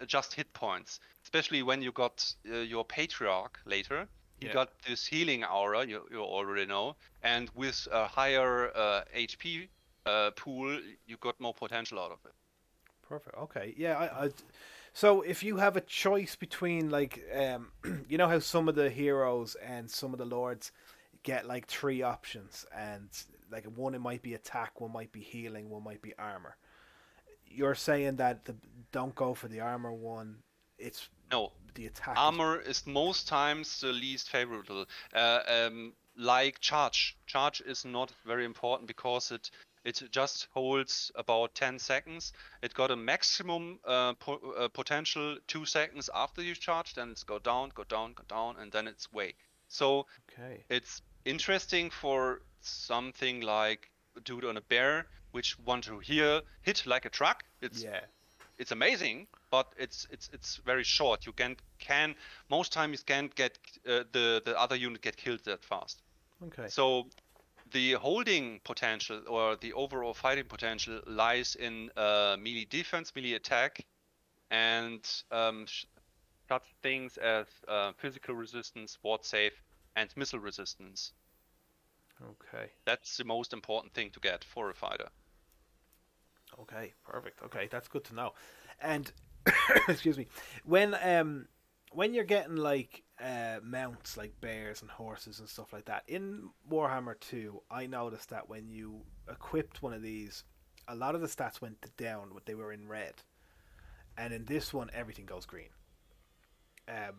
just hit points. Especially when you got your Patriarch later, you got this healing aura, you already know, and with a higher HP pool, you got more potential out of it. Perfect. Okay. Yeah. So if you have a choice between, like, you know how some of the heroes and some of the lords get like 3 options, and like one, it might be attack, one might be healing, one might be armor. You're saying that don't go for the armor one. It's the attack. Armor is most times the least favorable. Like charge. Charge is not very important because it It just holds about 10 seconds. It got a maximum potential 2 seconds after you charge, then it's go down, and then it's way. So Okay. it's interesting for something like dude on a bear, which want to hit like a truck. It's amazing, but it's very short. You can most times you can't get the other unit get killed that fast. Okay. So the holding potential or the overall fighting potential lies in melee defense, melee attack, and such things as physical resistance, ward save, and missile resistance. Okay. That's the most important thing to get for a fighter. Okay, perfect. Okay, that's good to know. And excuse me, when you're getting like mounts like bears and horses and stuff like that in Warhammer 2, I noticed that when you equipped one of these, a lot of the stats went down, but they were in red. And in this one, everything goes green.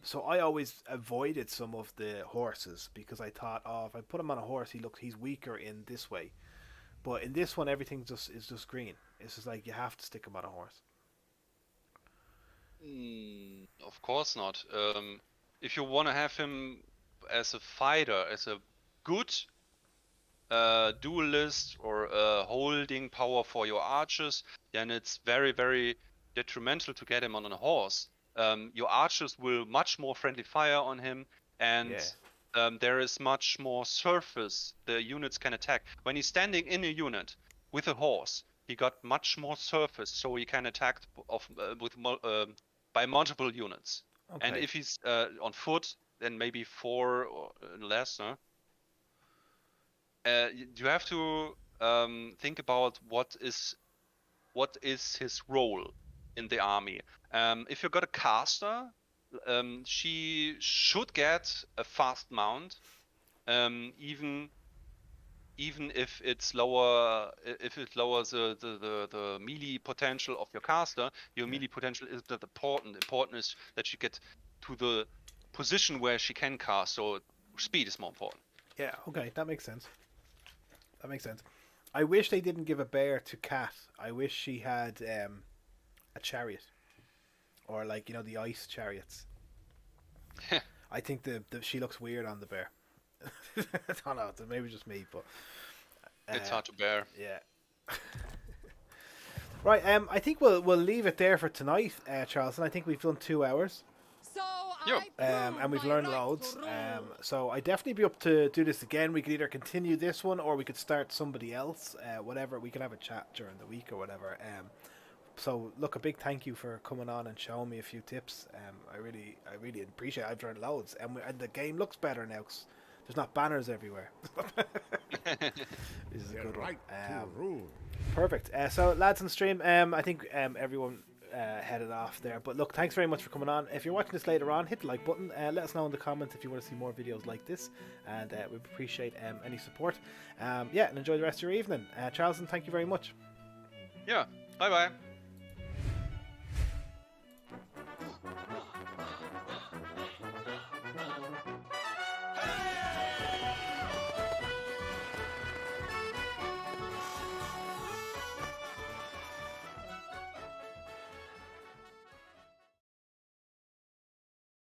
So I always avoided some of the horses because I thought, oh, if I put him on a horse, he's weaker in this way. But in this one, everything is just green. It's just like you have to stick him on a horse. Of course not. If you want to have him as a fighter, as a good duelist or holding power for your archers, then it's very, very detrimental to get him on a horse. Your archers will much more friendly fire on him, and there is much more surface the units can attack. When he's standing in a unit with a horse, he got much more surface, so he can attack by multiple units. Okay. And if he's on foot, then maybe 4 or less. Huh? You have to think about what is his role in the army. If you got a caster, she should get a fast mount, even if it's lower, if it lowers the melee potential of your caster. Your melee potential is not important. Important is that she get to the position where she can cast. So speed is more important. Yeah. Okay, that makes sense. I wish they didn't give a bear to Cat. I wish she had a chariot, or like the ice chariots. I think the she looks weird on the bear. I don't know. Maybe just me, but it's hard to bear. Yeah. Right. I think we'll leave it there for tonight, Charlson. I think we've done 2 hours. So And we've learned loads. So I'd definitely be up to do this again. We could either continue this one or we could start somebody else. Whatever. We can have a chat during the week or whatever. So look, a big thank you for coming on and showing me a few tips. I really appreciate it. I've learned loads, and the game looks better now 'cause there's not banners everywhere. This is a good one. Perfect. So lads on stream, I think everyone headed off there. But look, thanks very much for coming on. If you're watching this later on, hit the like button. Let us know in the comments if you want to see more videos like this, and we appreciate any support. And enjoy the rest of your evening. Charlson, thank you very much. Yeah. Bye bye.